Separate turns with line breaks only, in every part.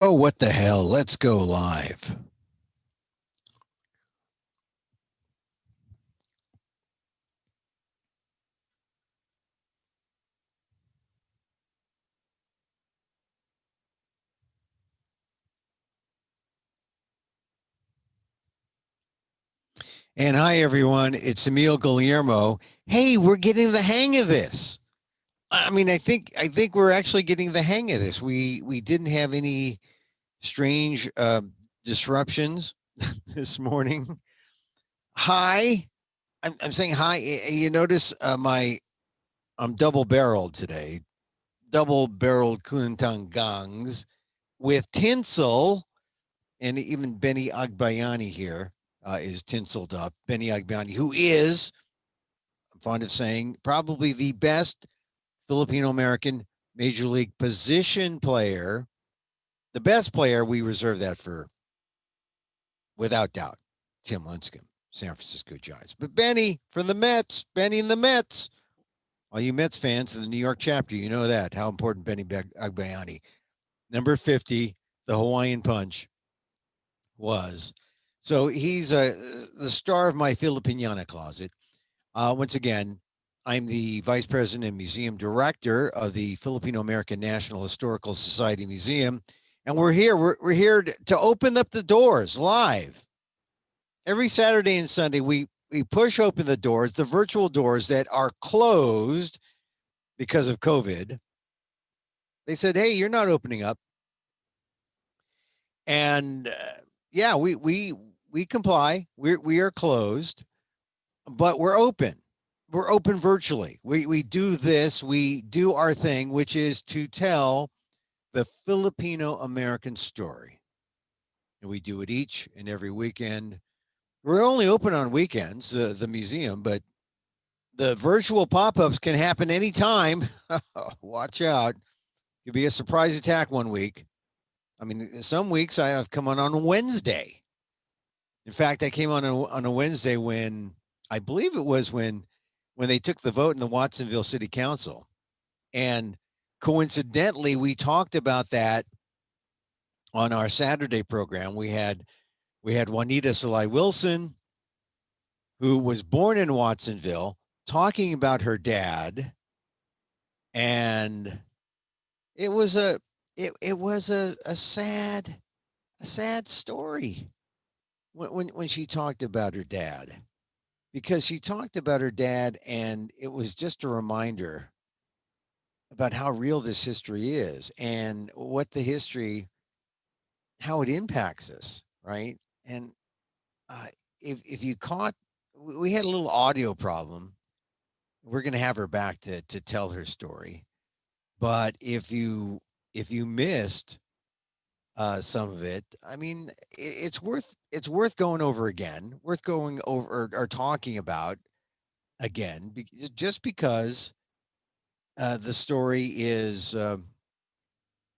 Oh, what the hell? Let's go live. And hi, everyone. It's Emil Guillermo. Hey, we're getting the hang of this. I think we're actually getting the hang of this. We didn't have any strange disruptions this morning. Hi, I'm saying hi. You notice I'm double barreled today, double barreled Kuntang Gangs with tinsel, and even Benny Agbayani here is tinseled up. Benny Agbayani, who is, I'm fond of saying, probably the best Filipino American Major League position player, the best player. We reserve that for, without doubt, Tim Lincecum, San Francisco Giants. But Benny from the Mets, Benny and the Mets. All you Mets fans in the New York chapter, you know that, how important Benny Agbayani, number 50, the Hawaiian Punch, was. So he's the star of my Filipiniana closet. Once again, I'm the vice president and museum director of the Filipino American National Historical Society Museum. And we're here. We're here to open up the doors live. Every Saturday and Sunday, we push open the doors, the virtual doors that are closed because of COVID. They said, hey, you're not opening up. And yeah, we comply. We are closed, but we're open. We're open virtually. We do this. We do our thing, which is to tell the Filipino American story, and we do it each and every weekend. We're only open on weekends, the museum, but the virtual pop-ups can happen anytime. Watch out. Could be a surprise attack one week. I mean, some weeks I have come on Wednesday. In fact, I came on a Wednesday when I believe it was when they took the vote in the Watsonville City Council, and coincidentally, we talked about that on our Saturday program. We had Juanita Salai Wilson, who was born in Watsonville, talking about her dad, and it was a sad story when she talked about her dad, because she talked about her dad, and it was just a reminder about how real this history is and what the history, how it impacts us, right? And uh, if you caught, we had a little audio problem. We're going to have her back to tell her story. But if you missed some of it, I mean, it's worth going over again, worth going over or talking about again, just because the story is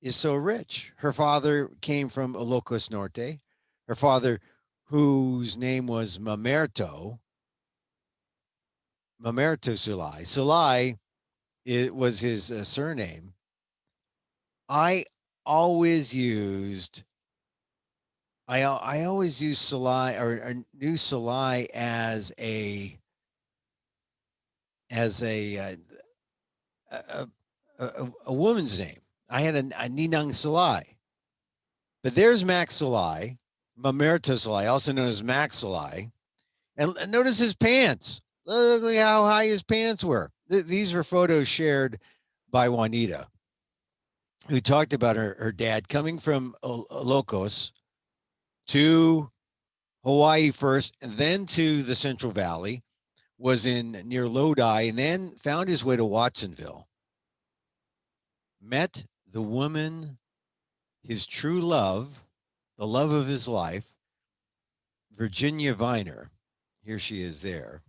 so rich. Her father came from Ilocos Norte. Her father, whose name was Mamerto Sulay. Sulay, it was his surname. I always used I always used Sulay, or knew Sulay as a woman's name. I had a Ninang Sulay, but there's Max Sulay, Mamerto Sulay, also known as Max Sulay. And notice his pants. Look how high his pants were. These were photos shared by Juanita, who talked about her dad coming from Ilocos to Hawaii first, and then to the Central Valley, was in near Lodi, and then found his way to Watsonville. Met the woman, his true love, the love of his life, Virginia Viner. Here she is there.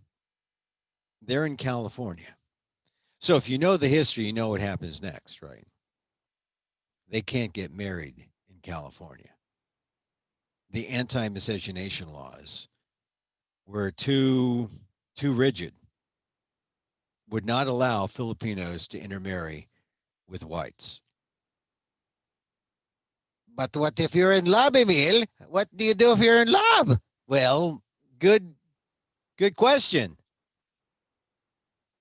They're in California. So if you know the history, you know what happens next, right? They can't get married in California. The anti-miscegenation laws were too rigid, would not allow Filipinos to intermarry with whites. But what if you're in love, Emil? What do you do if you're in love? Well, good good question.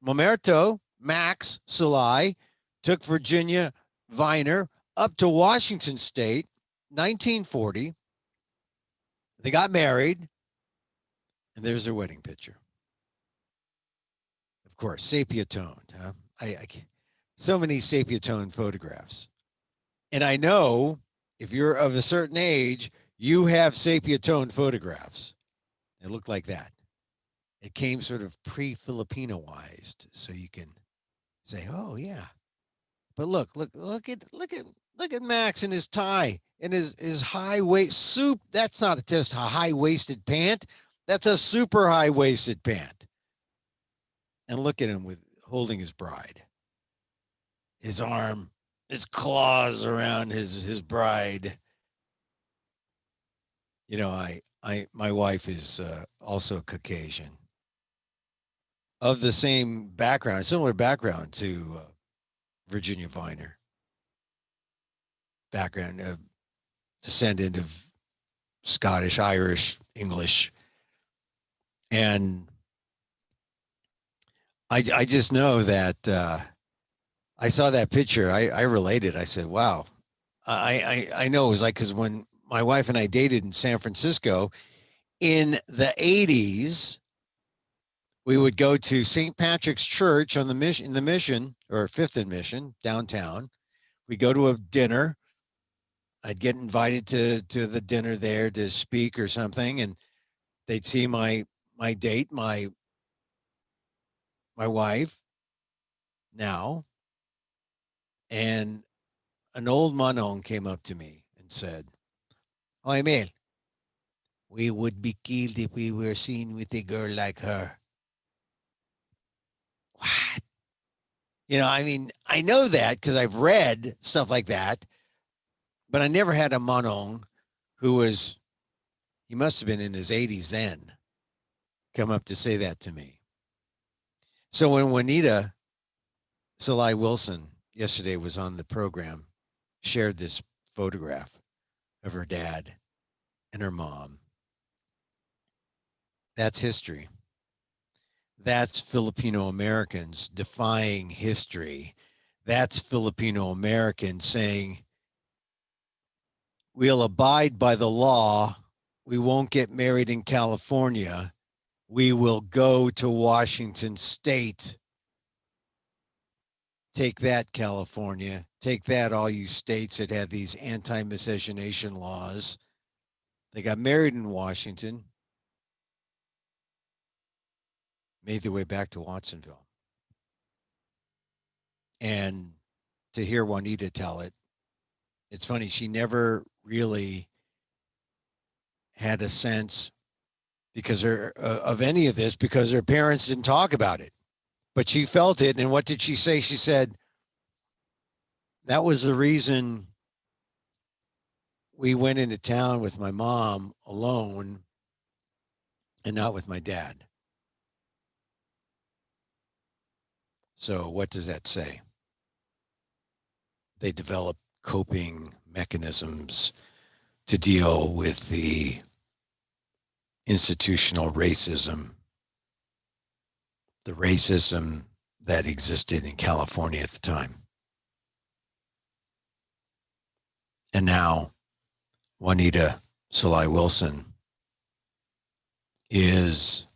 Mamerto, Max Salai, took Virginia Viner up to Washington State, 1940. They got married, and there's their wedding picture. Of course, sepia toned. Huh? I so many sepia toned photographs. And I know if you're of a certain age, you have sepia toned photographs. They look like that. It came sort of pre-Filipinoized, so you can say, "Oh yeah." But look at Max in his tie and his high waist soup. That's not just a high waisted pant. That's a super high waisted pant. And look at him with holding his bride. His arm, his claws around his bride. You know, my wife is also Caucasian, of the same background, similar background to Virginia Viner, background of descendant of Scottish, Irish, English, and I just know that I saw that picture. I related. I said, "Wow." I know it was like because when my wife and I dated in San Francisco in the '80s, we would go to St. Patrick's Church on the mission in the Mission or Fifth and Mission downtown. We go to a dinner. I'd get invited to the dinner there to speak or something, and they'd see my date, my wife now, and an old Manon came up to me and said, "Oh, Emil, we would be killed if we were seen with a girl like her." What? You know, I mean, I know that because I've read stuff like that, but I never had a Manon who was, he must have been in his 80s then, come up to say that to me. So when Juanita Salai Wilson yesterday was on the program, shared this photograph of her dad and her mom, that's history. That's Filipino Americans defying history. That's Filipino Americans saying, we'll abide by the law. We won't get married in California. We will go to Washington State. Take that, California. Take that, all you states that had these anti-miscegenation laws. They got married in Washington, made their way back to Watsonville. And to hear Juanita tell it, it's funny, she never really had a sense because her of any of this because her parents didn't talk about it. But she felt it. And what did she say? She said, that was the reason we went into town with my mom alone and not with my dad. So what does that say? They developed coping mechanisms to deal with the institutional racism, the racism that existed in California at the time. And now Juanita Salai Wilson is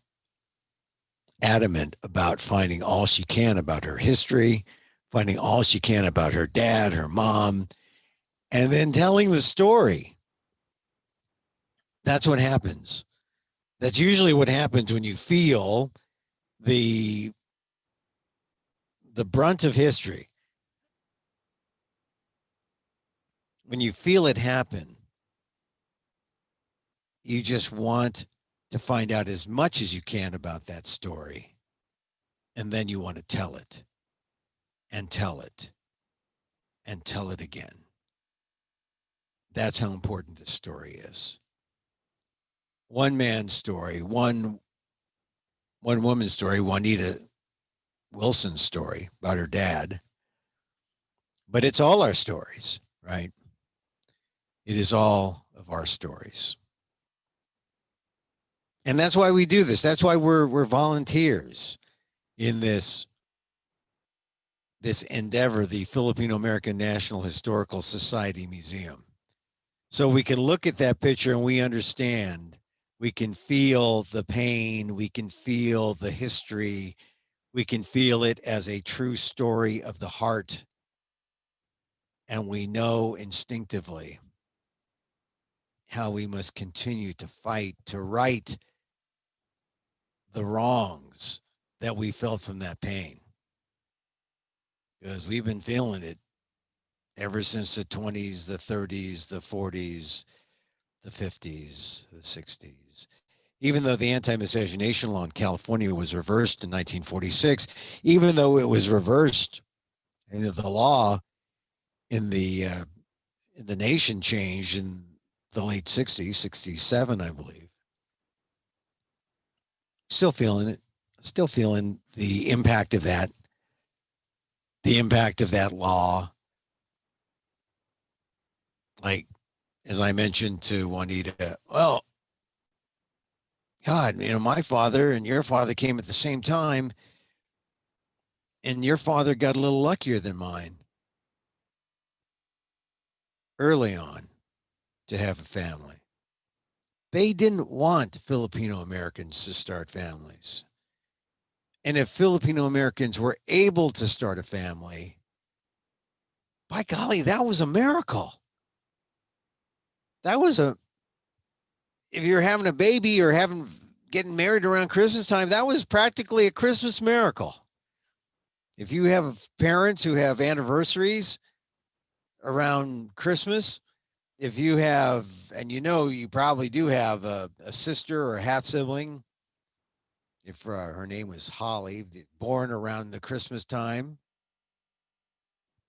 adamant about finding all she can about her history, finding all she can about her dad, her mom, and then telling the story. That's what happens. That's usually what happens when you feel the brunt of history. When you feel it happen, you just want to find out as much as you can about that story. And then you want to tell it and tell it and tell it again. That's how important this story is. One man's story, one woman's story, Juanita Wilson's story about her dad. But it's all our stories, right? It is all of our stories. And that's why we do this. That's why we're volunteers in this endeavor, the Filipino American National Historical Society Museum. So we can look at that picture and we understand. We can feel the pain. We can feel the history. We can feel it as a true story of the heart. And we know instinctively how we must continue to fight to right the wrongs that we felt from that pain. Because we've been feeling it ever since the 20s, the 30s, the 40s, the 50s, the 60s. Even though the anti-miscegenation law in California was reversed in 1946, even though it was reversed, and the law in the nation changed in the late 60s, 67, I believe. Still feeling it. Still feeling the impact of that. The impact of that law. Like, as I mentioned to Juanita, well, God, my father and your father came at the same time, and your father got a little luckier than mine early on to have a family. They didn't want Filipino Americans to start families. And if Filipino Americans were able to start a family, by golly, that was a miracle. That was if you're having a baby or getting married around Christmas time, that was practically a Christmas miracle. If you have parents who have anniversaries around Christmas, if you have, and you probably do have a sister or a half sibling, if her name was Holly, born around the Christmas time,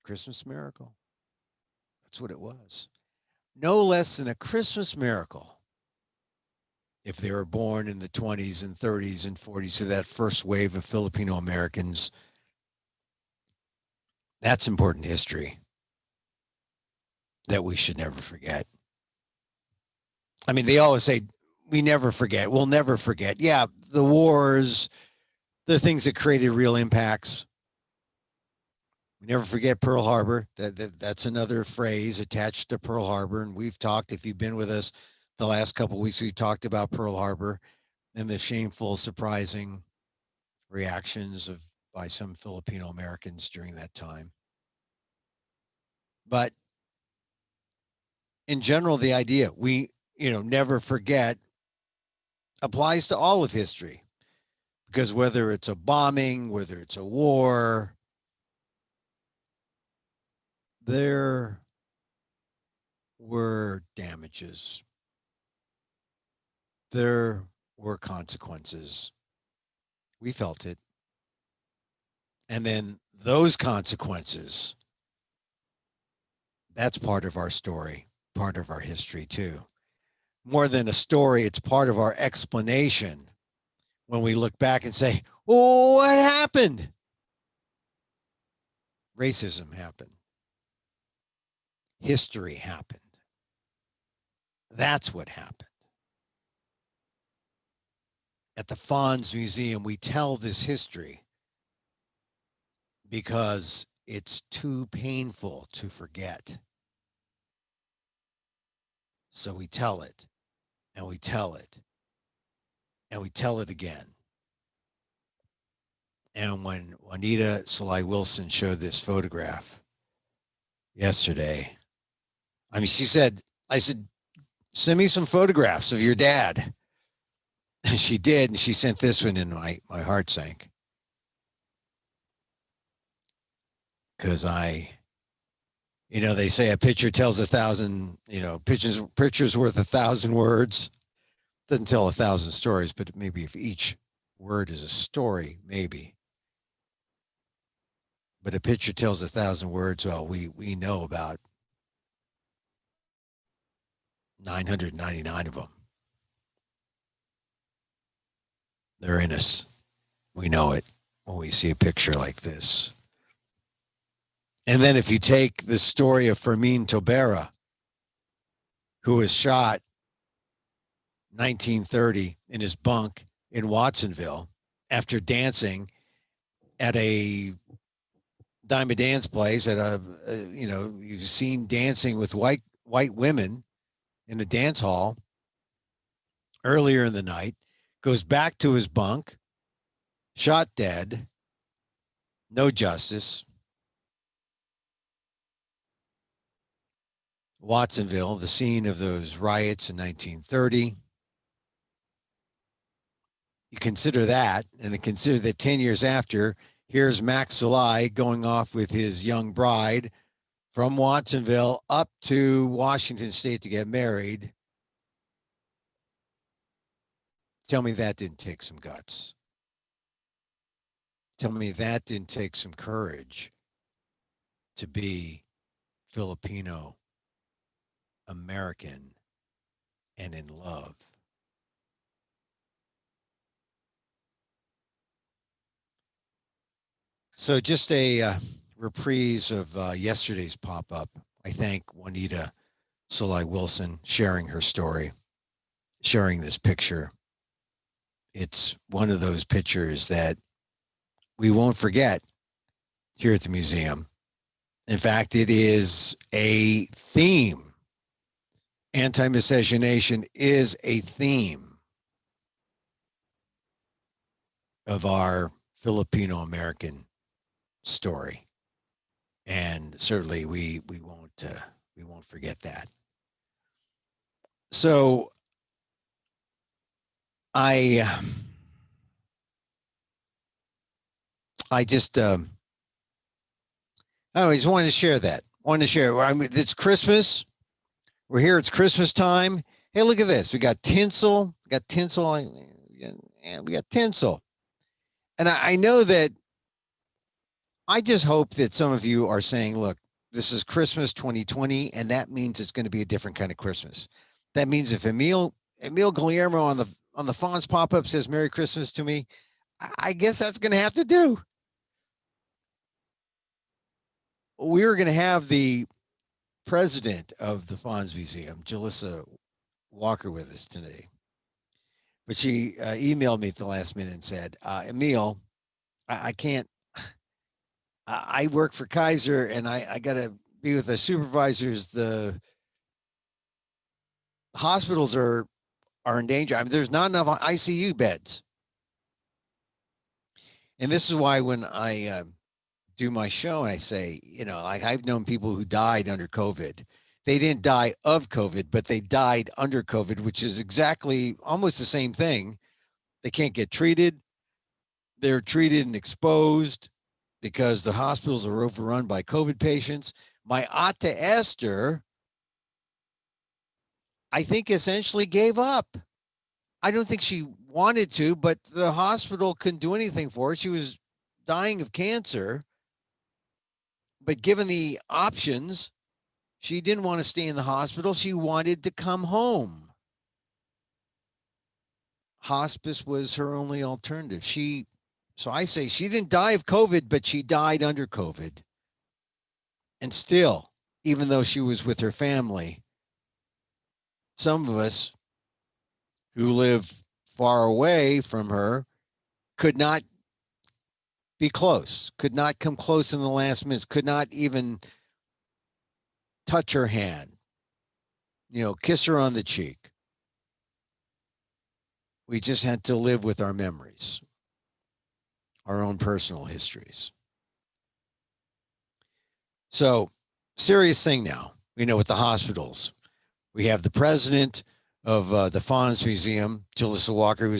Christmas miracle. That's what it was. No less than a Christmas miracle. If they were born in the 20s and 30s and 40s, so that first wave of Filipino Americans, that's important history that we should never forget. I mean, they always say, we never forget. We'll never forget. Yeah, the wars, the things that created real impacts. We never forget Pearl Harbor. That's another phrase attached to Pearl Harbor. And we've talked, if you've been with us the last couple of weeks, we've talked about Pearl Harbor and the shameful, surprising reactions by some Filipino Americans during that time. But in general, the idea we never forget applies to all of history, because whether it's a bombing, whether it's a war, there were damages. There were consequences. We felt it. And then those consequences, that's part of our story, part of our history too. More than a story, it's part of our explanation when we look back and say, oh, what happened? Racism happened. History happened. That's what happened. At the FANHS Museum, we tell this history because it's too painful to forget. So we tell it, and we tell it, and we tell it again. And when Juanita Salai Wilson showed this photograph yesterday, I mean, I said, send me some photographs of your dad. And she did, and she sent this one, and my heart sank. Because they say a picture tells 1,000, picture's worth 1,000 words. Doesn't tell 1,000 stories, but maybe if each word is a story, maybe. But a picture tells 1,000 words. Well, we know about 999 of them. They're in us. We know it when we see a picture like this. And then if you take the story of Fermin Tobera, who was shot 1930 in his bunk in Watsonville after dancing at a dime a dance place at you've seen dancing with white women in a dance hall earlier in the night, goes back to his bunk, shot dead, no justice. Watsonville, the scene of those riots in 1930. You consider that, and then consider that 10 years after, here's Max Salai going off with his young bride from Watsonville up to Washington State to get married. Tell me that didn't take some guts. Tell me that didn't take some courage to be Filipino American and in love. So just a reprise of yesterday's pop-up. I thank Juanita Salai Wilson sharing her story, sharing this picture. It's one of those pictures that we won't forget here at the museum. In fact, it is a theme. Anti-miscegenation is a theme of our Filipino American story, and certainly we won't forget that. So I just I always wanted to share that. Wanted to share. I mean, it's Christmas. We're here. It's Christmas time. Hey, look at this. We got tinsel. We got tinsel. And we got tinsel. And I know that I just hope that some of you are saying, look, this is Christmas 2020, and that means it's going to be a different kind of Christmas. That means if Emil Guillermo on the FANHS pop-up says Merry Christmas to me, I guess that's going to have to do. We're going to have the president of the FANHS Museum, Jalissa Walker, with us today. But she emailed me at the last minute and said, Emil, I can't, I work for Kaiser and I got to be with the supervisors. The hospitals are in danger. I mean, there's not enough ICU beds. And this is why when I do my show, I say, like I've known people who died under COVID. They didn't die of COVID, but they died under COVID, which is exactly almost the same thing. They can't get treated. They're treated and exposed because the hospitals are overrun by COVID patients. My Ate Esther, I think, essentially gave up. I don't think she wanted to, but the hospital couldn't do anything for her. She was dying of cancer. But given the options, she didn't want to stay in the hospital. She wanted to come home. Hospice was her only alternative. So I say she didn't die of COVID, but she died under COVID. And still, even though she was with her family, some of us who live far away from her could not be close, could not come close in the last minutes, could not even touch her hand, kiss her on the cheek. We just had to live with our memories, our own personal histories. So, serious thing now, with the hospitals. We have the president of the FANHS Museum, Jalissa Walker,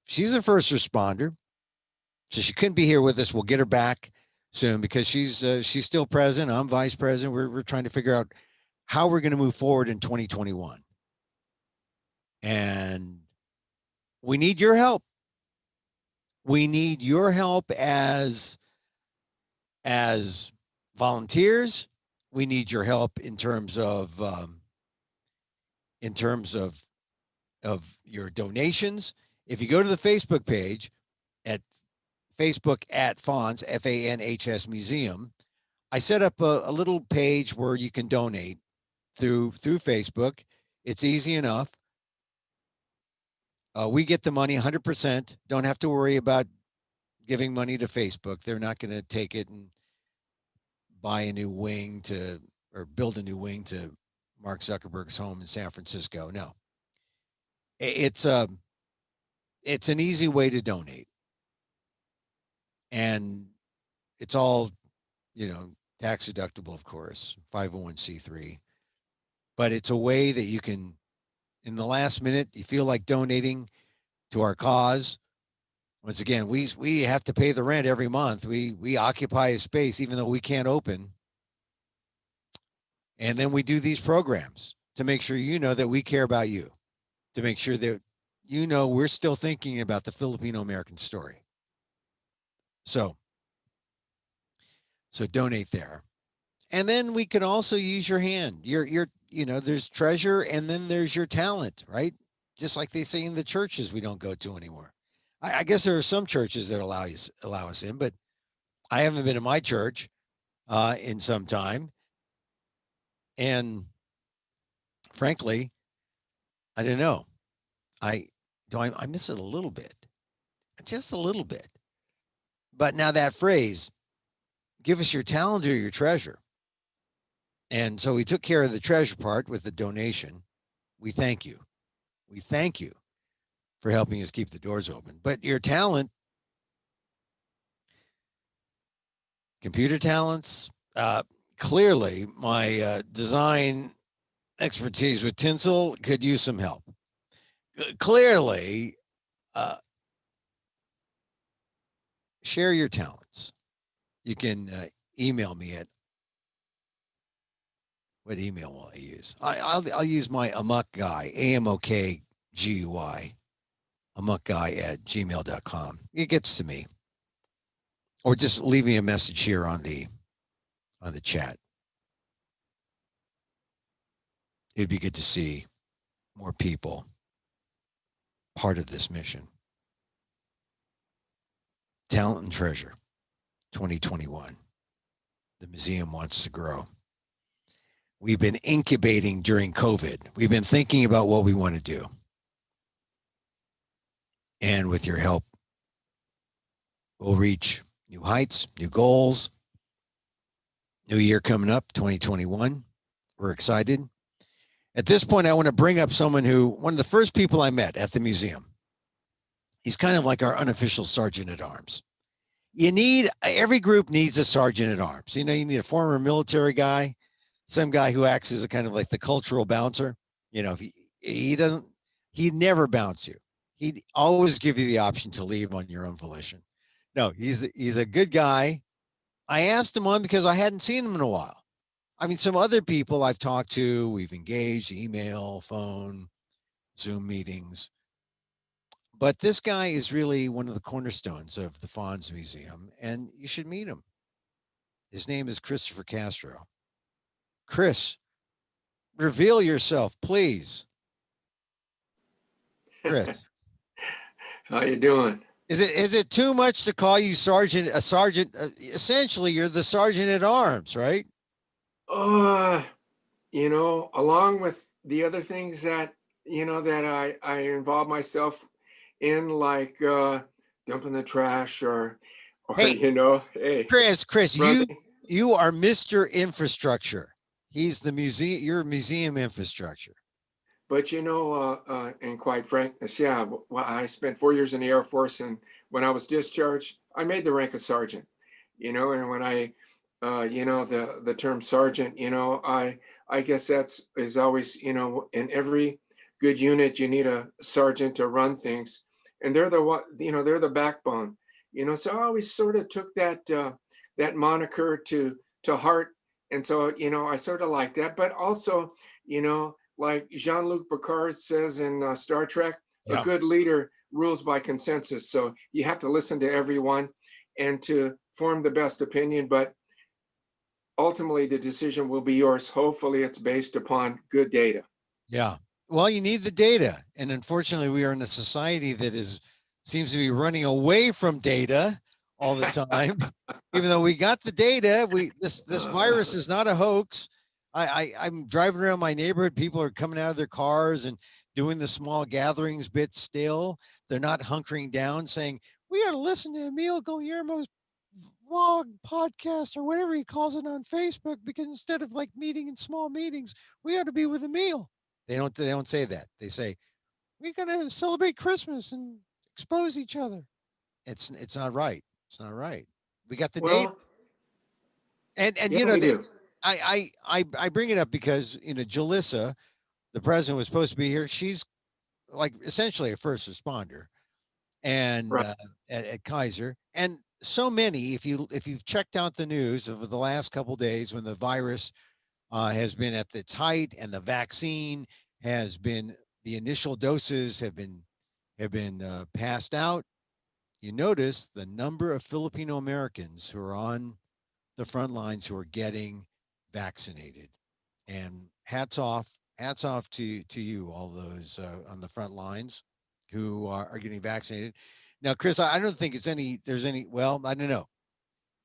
she's a first responder. So she couldn't be here with us. We'll get her back soon because she's still president. I'm vice president. We're trying to figure out how we're going to move forward in 2021. And we need your help. We need your help as volunteers. We need your help in terms of your donations. If you go to the Facebook page at Facebook at FANHS, FANHS Museum, I set up a little page where you can donate through Facebook. It's easy enough. We get the money 100%. Don't have to worry about giving money to Facebook. They're not going to take it and buy a new wing to, or build a new wing to Mark Zuckerberg's home in San Francisco. No, it's it's an easy way to donate, and it's all, tax deductible, of course, 501c3. But it's a way that you can, in the last minute, you feel like donating to our cause. Once again, we have to pay the rent every month. We occupy a space even though we can't open. And then we do these programs to make sure you know that we care about you, to make sure that we're still thinking about the Filipino American story. So donate there. And then we can also use your hand. There's treasure and then there's your talent, right? Just like they say in the churches we don't go to anymore. I guess there are some churches that allow us in, but I haven't been to my church in some time. And frankly, I don't know. I miss it a little bit, just a little bit. But now that phrase, give us your talent or your treasure. And so we took care of the treasure part with the donation. We thank you. We thank you for helping us keep the doors open. But your talent, computer talents, clearly my design expertise with tinsel could use some help. Clearly, share your talents. You can email me at, what email will I use? I'll use my Amok Guy, AMOKGUY, amokguy@gmail.com. It gets to me. Or just leave me a message here on the chat. It'd be good to see more people part of this mission. Talent and Treasure 2021. The museum wants to grow. We've been incubating during COVID. We've been thinking about what we want to do. And with your help, we'll reach new heights, new goals. New year coming up, 2021. We're excited. At this point, I want to bring up one of the first people I met at the museum. He's kind of like our unofficial sergeant at arms. Every group needs a sergeant at arms. You need a former military guy, some guy who acts as a kind of like the cultural bouncer. If he'd never bounce you. He'd always give you the option to leave on your own volition. No, he's a good guy. I asked him on because I hadn't seen him in a while. I mean, some other people I've talked to, we've engaged, email, phone, Zoom meetings. But this guy is really one of the cornerstones of the FANHS Museum, and you should meet him. His name is Christopher Castro. Chris, reveal yourself, please. Chris.
How you doing?
Is it too much to call you sergeant? A sergeant, essentially, you're the sergeant at arms, right?
Along with the other things that that I involve myself in, like dumping the trash or
Hey,
hey,
Chris,
running.
you are Mr. Infrastructure. He's the museum. You're museum infrastructure.
But and quite frank, yeah, well, I spent 4 years in the Air Force, and when I was discharged, I made the rank of sergeant. And when I, the term sergeant, I guess is always, in every good unit, you need a sergeant to run things, and they're they're the backbone. So I always sort of took that that moniker to heart, and so I sort of like that, but also like Jean-Luc Picard says in Star Trek, a good leader rules by consensus. So you have to listen to everyone and to form the best opinion, but ultimately the decision will be yours. Hopefully it's based upon good data.
Yeah. Well, you need the data. And unfortunately, we are in a society that seems to be running away from data all the time. Even though we got the data, this virus is not a hoax. I'm driving around my neighborhood. People are coming out of their cars and doing the small gatherings bit still. They're not hunkering down saying, we got to listen to Emil Guillermo's vlog podcast or whatever he calls it on Facebook, because instead of like meeting in small meetings, we ought to be with Emil. They don't say that. They say, we're gonna celebrate Christmas and expose each other. It's not right. It's not right. We got the date.
Well,
And
yeah, we do.
I bring it up because Jalissa, the president, was supposed to be here. She's like essentially a first responder, and
Right.
at Kaiser, and so many. If you've checked out the news over the last couple of days when the virus has been at its height and the vaccine has been, the initial doses have been passed out, you notice the number of Filipino Americans who are on the front lines who are getting vaccinated. And hats off to you, all those on the front lines who are getting vaccinated. Now, Chris, I don't think there's any, well, I don't know.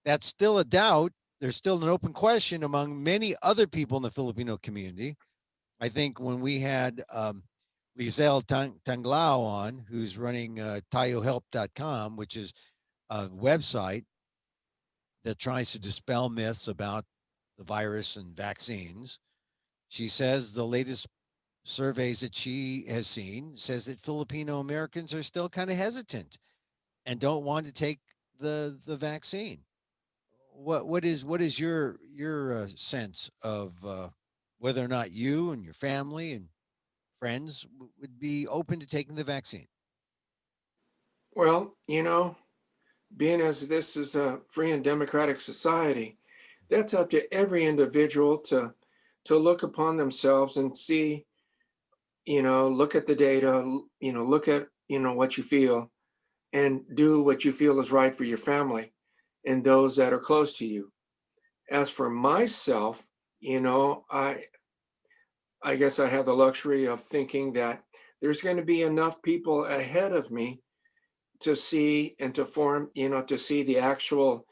That's still a doubt. There's still an open question among many other people in the Filipino community. I think when we had Lizelle Tanglao on, who's running tayohelp.com, which is a website that tries to dispel myths about the virus and vaccines. She says the latest surveys that she has seen says that Filipino Americans are still kind of hesitant and don't want to take the vaccine. What is your sense of whether or not you and your family and friends would be open to taking the vaccine?
Well, being as this is a free and democratic society, that's up to every individual to look upon themselves and see, look at the data, look at, what you feel and do what you feel is right for your family and those that are close to you. As for myself, I guess I have the luxury of thinking that there's going to be enough people ahead of me to see and to form, to see the actual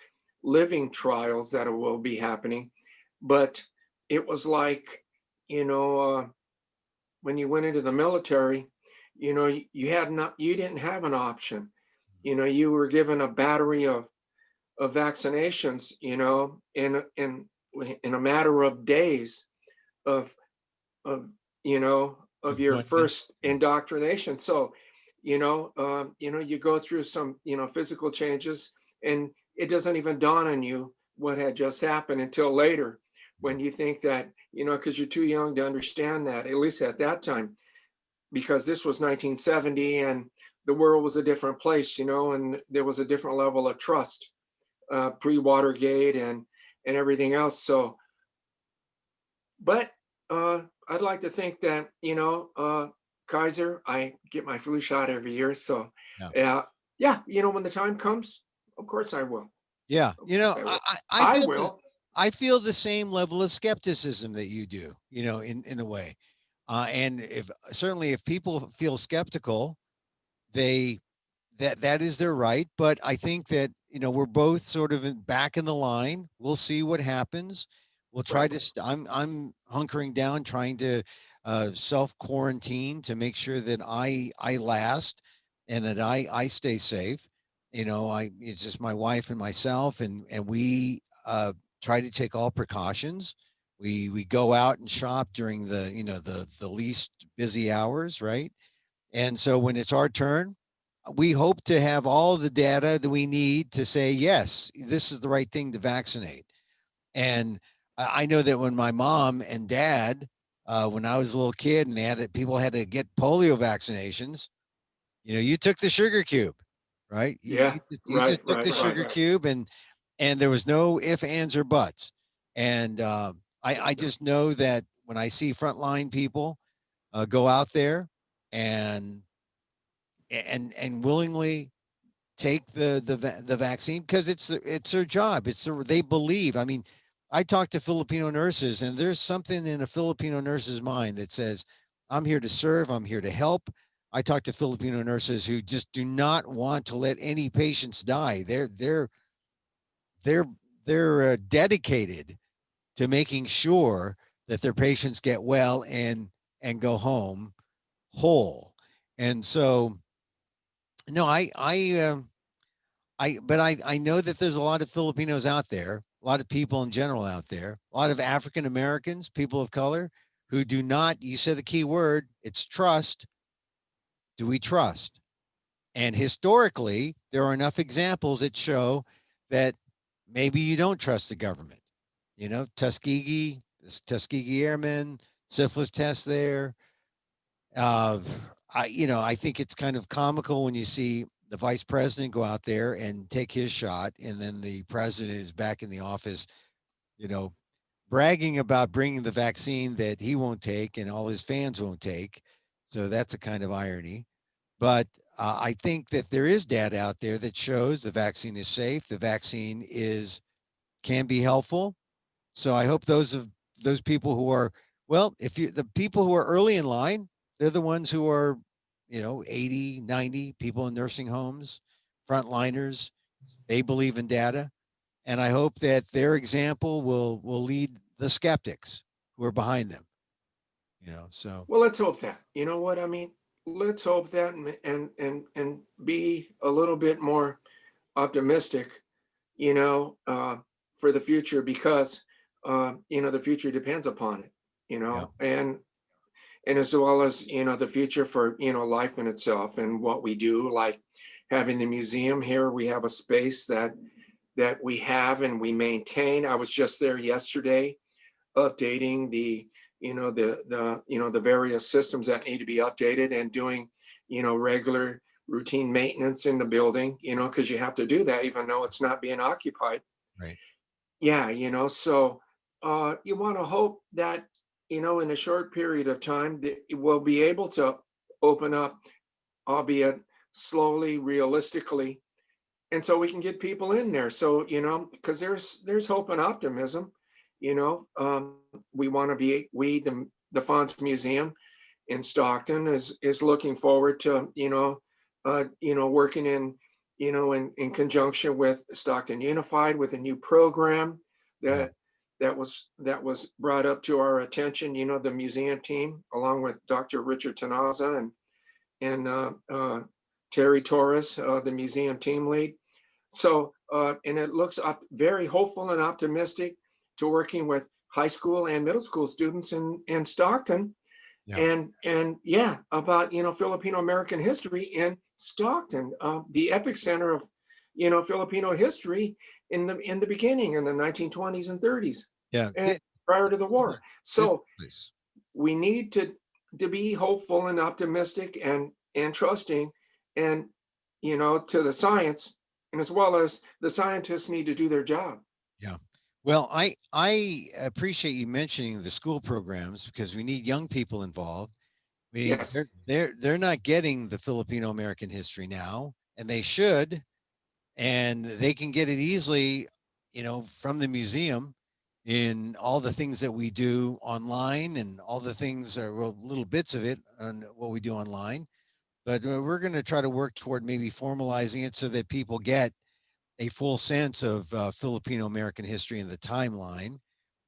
living trials that will be happening. But it was like, you know, uh, when you went into the military, you didn't have an option. You were given a battery of vaccinations, in a matter of days of of of your
Deployment.
first indoctrination. So you go through some physical changes, and it doesn't even dawn on you what had just happened until later, when you think that because you're too young to understand that, at least at that time, because this was 1970 and the world was a different place, and there was a different level of trust, pre-Watergate and everything else. So, but I'd like to think that Kaiser, I get my flu shot every year. So,
Yeah.
yeah, when the time comes, of course I will.
Yeah.
Of course I will. I will.
I feel the same level of skepticism that you do, in a way. And if certainly if people feel skeptical, they that is their right. But I think that we're both sort of back in the line. We'll see what happens. We'll try
Right.
to. I'm hunkering down, trying to self quarantine to make sure that I last and that I stay safe. It's just my wife and myself, and we try to take all precautions. We go out and shop during the least busy hours, right? And so when it's our turn, we hope to have all the data that we need to say, yes, this is the right thing to vaccinate. And I know that when my mom and dad, when I was a little kid and people had to get polio vaccinations, you took the sugar cube, right? You,
Yeah.
you, just, you
Right.
just took the
Right. Right.
sugar cube and there was no if, ands, or buts. And I
No.
just know that when I see frontline people go out there and and willingly take the vaccine because it's their job. They believe. I mean, I talk to Filipino nurses, and there's something in a Filipino nurse's mind that says, "I'm here to serve. I'm here to help." I talk to Filipino nurses who just do not want to let any patients die. They're they're dedicated to making sure that their patients get well and go home whole. And so, no, but I know that there's a lot of Filipinos out there, a lot of people in general out there, a lot of African Americans, people of color who do not, you said the key word, it's trust. Do we trust? And historically, there are enough examples that show that maybe you don't trust the government. You know, Tuskegee Airmen, syphilis test there. Uh, I think it's kind of comical when you see the vice president go out there and take his shot, and then the president is back in the office, you know, bragging about bringing the vaccine that he won't take and all his fans won't take. So that's a kind of irony. But I think that there is data out there that shows the vaccine is safe. The vaccine is can be helpful. So I hope those people who are if you the people who are early in line, they're the ones who are, 80, 90 people in nursing homes, frontliners. They believe in data, and I hope that their example will lead the skeptics who are behind them. So
Well, let's hope that. You know what I mean? Let's hope that and be a little bit more optimistic, you know, for the future because the future depends upon it,
yeah,
and as well as the future for life in itself and what we do, like having the museum here. We have a space that we have and we maintain. I was just there yesterday updating the various systems that need to be updated and doing regular routine maintenance in the building, because you have to do that even though it's not being occupied.
right.
Yeah, so you want to hope that in a short period of time that we'll be able to open up, albeit slowly, realistically, and so we can get people in there. So because there's hope and optimism. We want to be the FANHS Museum in Stockton is looking forward to working in conjunction with Stockton Unified with a new program
Yeah,
that was brought up to our attention. The museum team along with Dr. Richard Tanaza and Terry Torres, the museum team lead. So and it looks very hopeful and optimistic to working with high school and middle school students in Stockton
yeah,
and yeah, about Filipino American history in Stockton, the epicenter of Filipino history in the beginning in the 1920s and 30s
yeah.
and prior to the war.
This
So
place.
we need to be hopeful and optimistic and trusting and to the science, and as well as the scientists need to do their job.
Yeah. Well, I appreciate you mentioning the school programs because we need young people involved.
Yes.
They're not getting the Filipino American history now, and they should, and they can get it easily, from the museum in all the things that we do online and all the things are little bits of it on what we do online. But we're going to try to work toward maybe formalizing it so that people get a full sense of Filipino American history and the timeline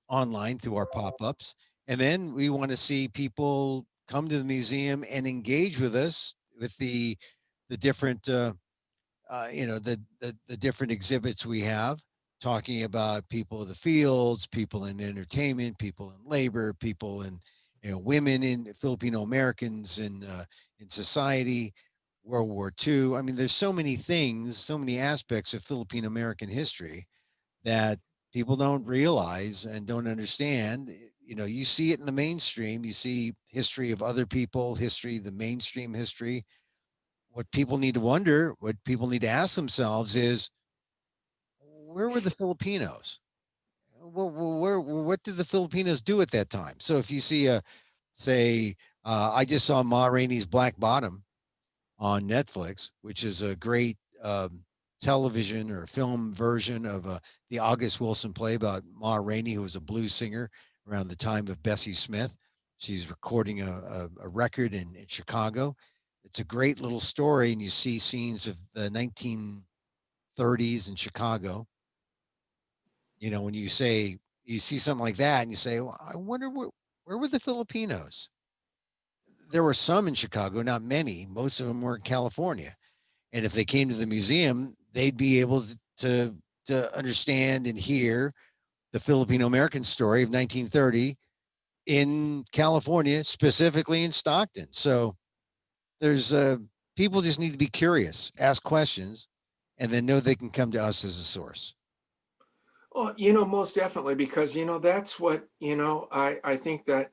online through our pop-ups. And then we want to see people come to the museum and engage with us with the different the different exhibits we have, talking about people of the fields, people in entertainment, people in labor, people in women in Filipino Americans in society, World War II. I mean, there's so many things, so many aspects of Filipino American history that people don't realize and don't understand. You see it in the mainstream. You see history of other people, history, the mainstream history. What people need to wonder, what people need to ask themselves is, where were the Filipinos? What did the Filipinos do at that time? So if you see say, I just saw Ma Rainey's Black Bottom on Netflix, which is a great television or film version of the August Wilson play about Ma Rainey, who was a blues singer around the time of Bessie Smith. She's recording a record in Chicago. It's a great little story, and you see scenes of the 1930s in Chicago. When you say, you see something like that and you say, well, I wonder where were the Filipinos? There were some in Chicago, not many. Most of them were in California. And if they came to the museum, they'd be able to understand and hear the Filipino American story of 1930 in California, specifically in Stockton. So there's people just need to be curious, ask questions, and then know they can come to us as a source.
Oh, most definitely, because, that's what, I think that,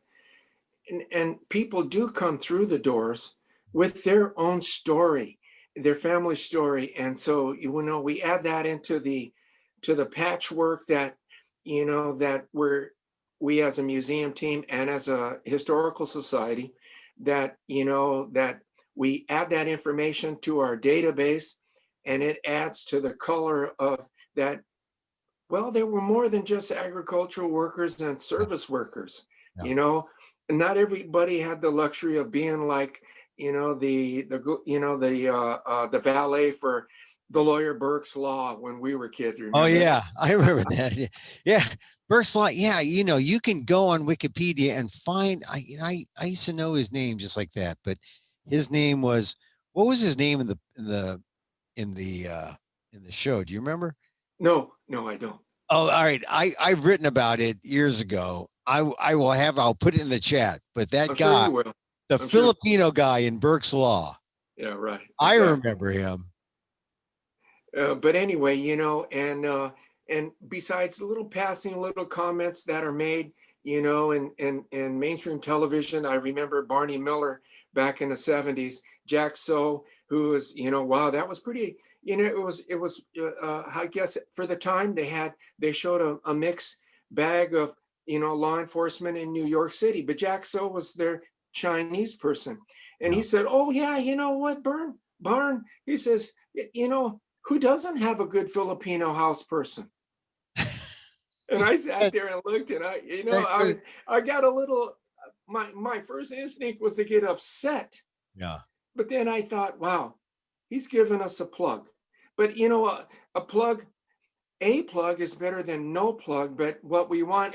and people do come through the doors with their own story, their family story. And so, we add that into to the patchwork that, that we as a museum team and as a historical society, that, that we add that information to our database, and it adds to the color of that. Well, there were more than just agricultural workers and
Yeah.
service workers.
Yeah.
You know, not everybody had the luxury of being like, the valet for the lawyer Burke's Law when we were kids.
Oh
Remember
yeah,
that?
I remember that. Yeah, Burke's Law. Yeah, you can go on Wikipedia and find. I used to know his name just like that, but his name was what was his name in the in the show? Do you remember?
No, no, I don't.
Oh, all right. I've written about it years ago. I'll put it in the chat. But that
I'm sure
guy,
you will.
the
I'm sure.
Filipino guy in Burke's Law,
Yeah, right.
I
Exactly.
remember him.
But anyway, and besides little passing little comments that are made, in mainstream television, I remember Barney Miller back in the '70s, Jack So, who was, wow, that was pretty, it was, I guess for the time they showed a mixed bag of, law enforcement in New York City, but Jack So was their Chinese person. And he
Yeah.
said, oh yeah, you know what, Barn, he says, who doesn't have a good Filipino house person? And I sat
That-
there and looked, and
that's the-
I got a little. My first instinct was to get upset,
yeah.
but then I thought, wow, he's giving us a plug. But a plug, a plug is better than no plug. But what we want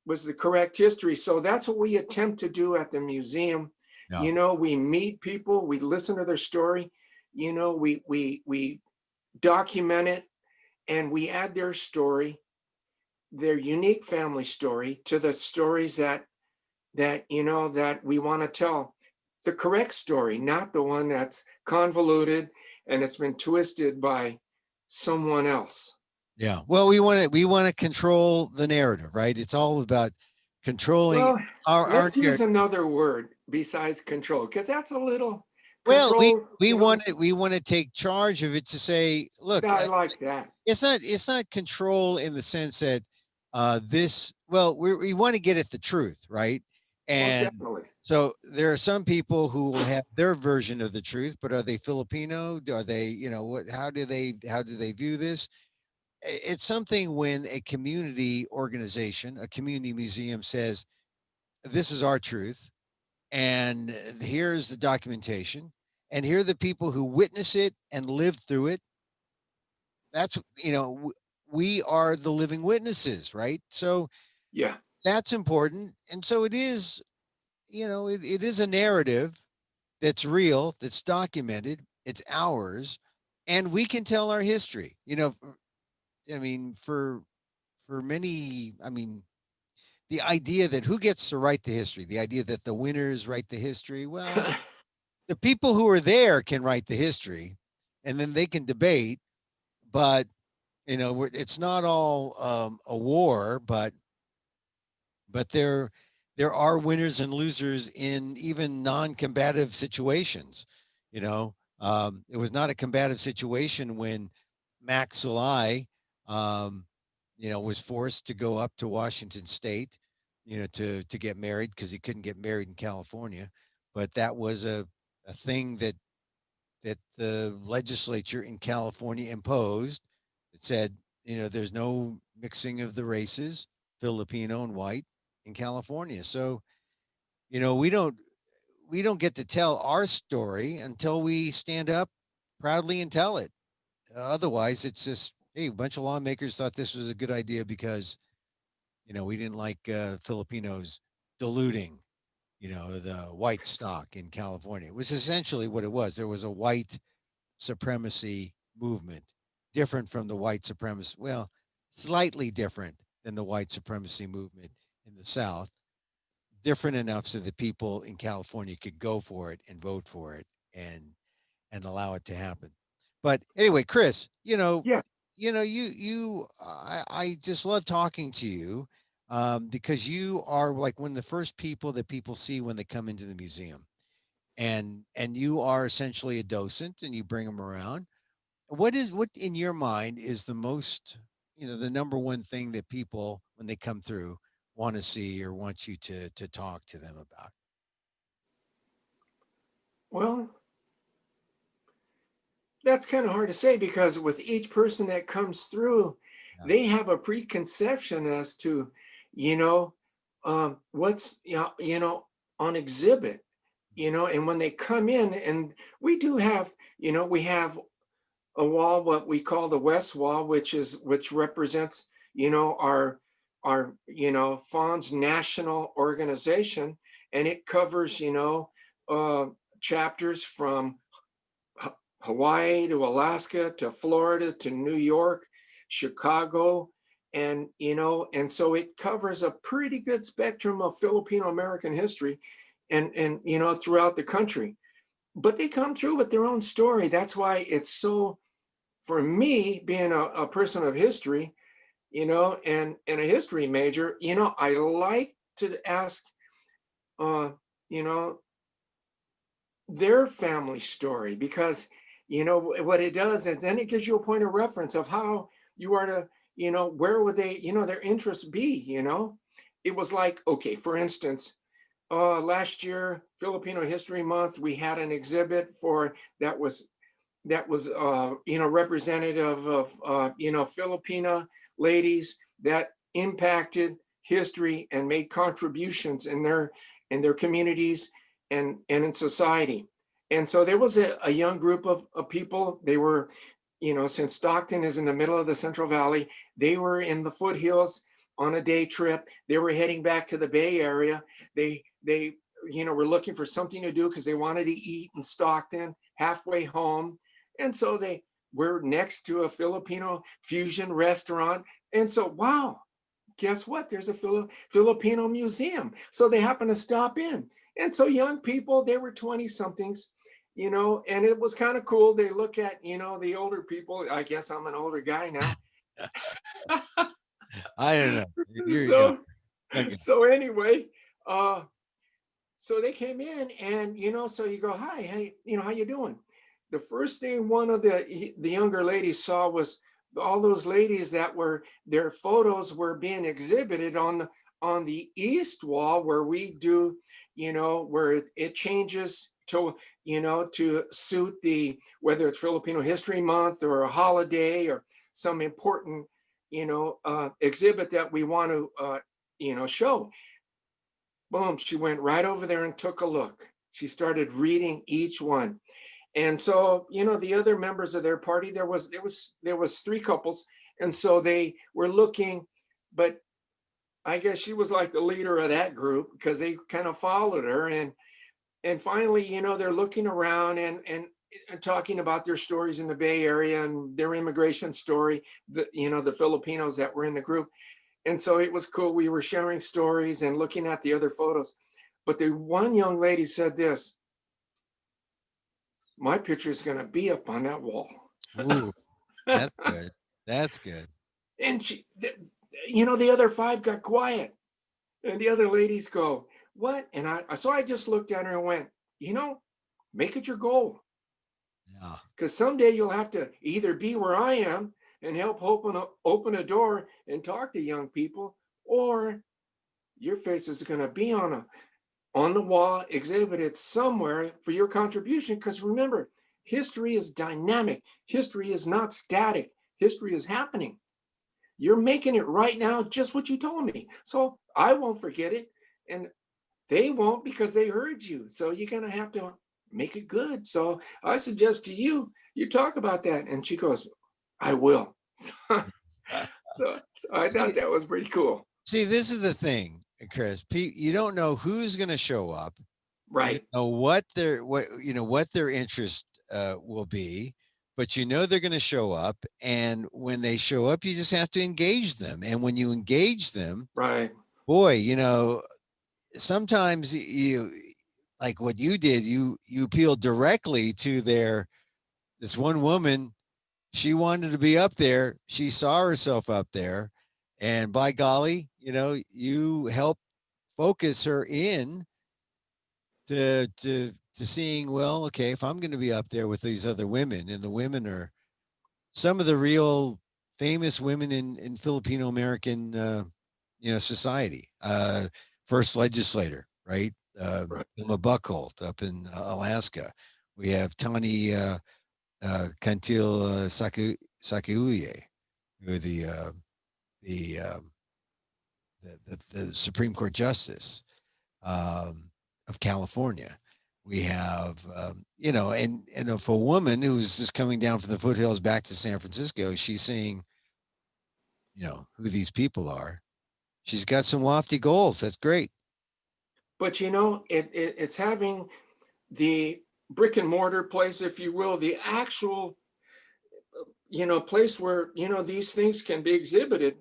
was the correct history. So that's what we attempt to do at the museum.
Yeah.
We meet people, we listen to their story. We document it, and we add their story, their unique family story, to the stories that we want to tell, the correct story, not the one that's convoluted and it's been twisted by someone else.
Yeah. Well, we want to control the narrative, right? It's all about controlling
Well,
our
let's use
narrative.
another word besides control, because that's a little
Well,
control.
we want to take charge of it to say, look,
I like that.
it's not control in the sense that this well we want to get at the truth, right?
Most
And
definitely.
so there are some people who will have their version of the truth, but are they Filipino? Are they, what, how do they view this? It's something when a community organization, a community museum says, this is our truth, and here's the documentation, and here are the people who witness it and live through it. That's, we are the living witnesses, right? So
Yeah.
that's important. And so it is, it is a narrative that's real, that's documented, it's ours, and we can tell our history. I mean, for many, I mean, the idea that who gets to write the history, the idea that the winners write the history, well, the people who are there can write the history, and then they can debate, but it's not all a war, but there are winners and losers in even non-combative situations. It was not a combative situation when Max Sulai, um, was forced to go up to Washington State, to get married because he couldn't get married in California. But that was a thing that the legislature in California imposed. It said, there's no mixing of the races, Filipino and white, in California. So, we don't get to tell our story until we stand up proudly and tell it. Otherwise, it's just, hey, a bunch of lawmakers thought this was a good idea because We didn't like Filipinos diluting, the white stock in California. It was essentially what it was. There was a white supremacy movement, different from the white supremacy, well, slightly different than the white supremacy movement in the South, different enough so that people in California could go for it and vote for it and allow it to happen. But anyway, Chris,
Yeah.
I just love talking to you, because you are like one of the first people that people see when they come into the museum, and you are essentially a docent, and you bring them around. What in your mind is the most, the number one thing that people when they come through want to see or want you to talk to them about?
Well, that's kind of hard to say because with each person that comes through,
Yeah.
they have a preconception as to, you know, what's on exhibit, and when they come in, and we do have, we have a wall, what we call the West Wall, which represents, our FANHS national organization, and it covers, uh, chapters from Hawaii to Alaska to Florida to New York, Chicago, and so it covers a pretty good spectrum of Filipino American history, and throughout the country. But they come through with their own story. That's why it's so, for me, being a person of history, and a history major, I like to ask, uh, you know, their family story, because what it does, and then it gives you a point of reference of how you are to, where would they, their interests be. It was like, okay, for instance, last year, Filipino History Month, we had an exhibit for that was representative of Filipina ladies that impacted history and made contributions in their communities and in society. And so there was a young group of people. They were, since Stockton is in the middle of the Central Valley, they were in the foothills on a day trip. They were heading back to the Bay Area. They were looking for something to do because they wanted to eat in Stockton halfway home. And so they were next to a Filipino fusion restaurant. And so, wow, guess what? There's a Filipino museum. So they happened to stop in. And so young people, they were 20 somethings, and it was kind of cool. They look at, the older people. I guess I'm an older guy now.
I don't know. You're
so,
young.
so anyway, so they came in, and, so you go, hi, hey, how you doing? The first thing one of the younger ladies saw was all those ladies that were, their photos were being exhibited on the east wall, where we do, where it changes to, to suit the, whether it's Filipino History Month or a holiday or some important, exhibit that we want to, show. Boom, she went right over there and took a look. She started reading each one. And so, the other members of their party, there was three couples, and so they were looking, but I guess she was like the leader of that group because they kind of followed her, and finally, they're looking around and talking about their stories in the Bay Area and their immigration story, the Filipinos that were in the group. And so it was cool. We were sharing stories and looking at the other photos. But the one young lady said this, my picture is going to be up on that wall.
Ooh, that's good. That's good.
And the other five got quiet, and the other ladies go, what? And so I just looked at her and went, make it your goal.
Yeah.
Because someday you'll have to either be where I am and help open a door and talk to young people, or your face is going to be on the wall, exhibited somewhere for your contribution. Because remember, history is dynamic. History is not static. History is happening. You're making it right now, just what you told me. So I won't forget it. And they won't, because they heard you. So you're going to have to make it good. So I suggest to you, you talk about that. And she goes, I will. So I thought that was pretty cool.
See, this is the thing, Chris. You don't know who's going to show up. You don't
Right,
know what their interest will be, but you know they're going to show up. And when they show up, you just have to engage them. And when you engage them,
right,
boy, sometimes you like what you did. You appealed directly to their this one woman. She wanted to be up there. She saw herself up there, and by golly, you helped focus her in to seeing, well, okay, if I'm going to be up there with these other women, and the women are some of the real famous women in Filipino American society. First legislator, right?
right.
Wilma Buckholt up in Alaska. We have Tani Cantil Sakiuye, who the, um, the Supreme Court Justice of California. We have, and if a woman who's just coming down from the foothills back to San Francisco, she's seeing, who these people are. She's got some lofty goals. That's great.
But it's having the brick and mortar place, if you will, the actual, place where, these things can be exhibited.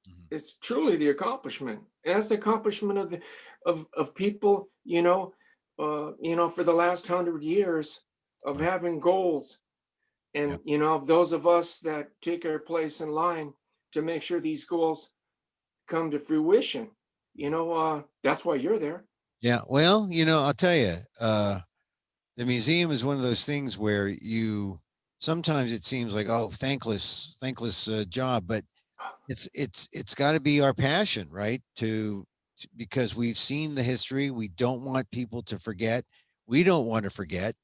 Mhm.
It's truly the accomplishment. And that's the accomplishment of people, for the last 100 years of
Right.
having goals.
Yeah.
And, those of us that take our place in line to make sure these goals come to fruition, that's why you're there.
Yeah. Well, I'll tell you, the museum is one of those things where sometimes it seems like, oh, thankless job, but it's got to be our passion, right? Because we've seen the history. We don't want people to forget. We don't want to forget,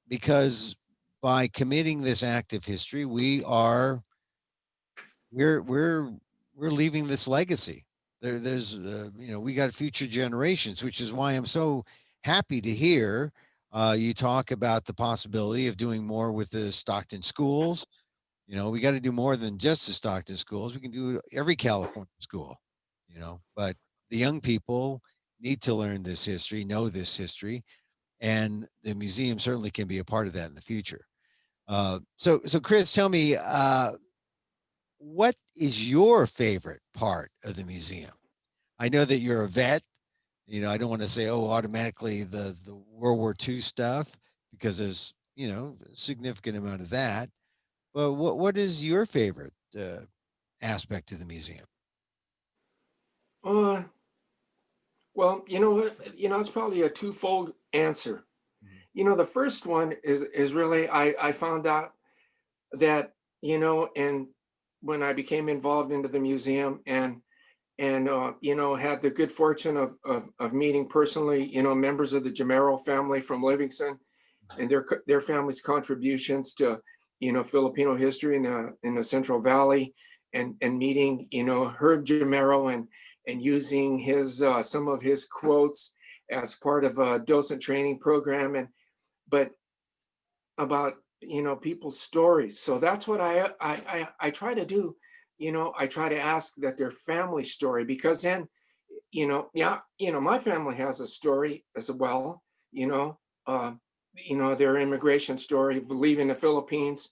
because by committing this act of history, we're we're leaving this legacy. There's we got future generations, which is why I'm so happy to hear you talk about the possibility of doing more with the Stockton schools. We got to do more than just the Stockton schools. We can do every California school, but the young people need to learn this history, know this history, and the museum certainly can be a part of that in the future. So Chris, tell me, what is your favorite part of the museum? I know that you're a vet. I don't want to say, oh, automatically the World War II stuff, because there's a significant amount of that. But what is your favorite aspect of the museum?
Uh, well, it's probably a twofold answer.
Mhm.
The first one is really I found out that, and when I became involved into the museum and had the good fortune of meeting personally, members of the Jamero family from Livingston and their family's contributions to, Filipino history in the Central Valley, and meeting, Herb Jamero, and using his some of his quotes as part of a docent training program, but about, people's stories. So that's what I try to do. I try to ask that their family story, because then, yeah, my family has a story as well. You know, uh, their immigration story of leaving the Philippines,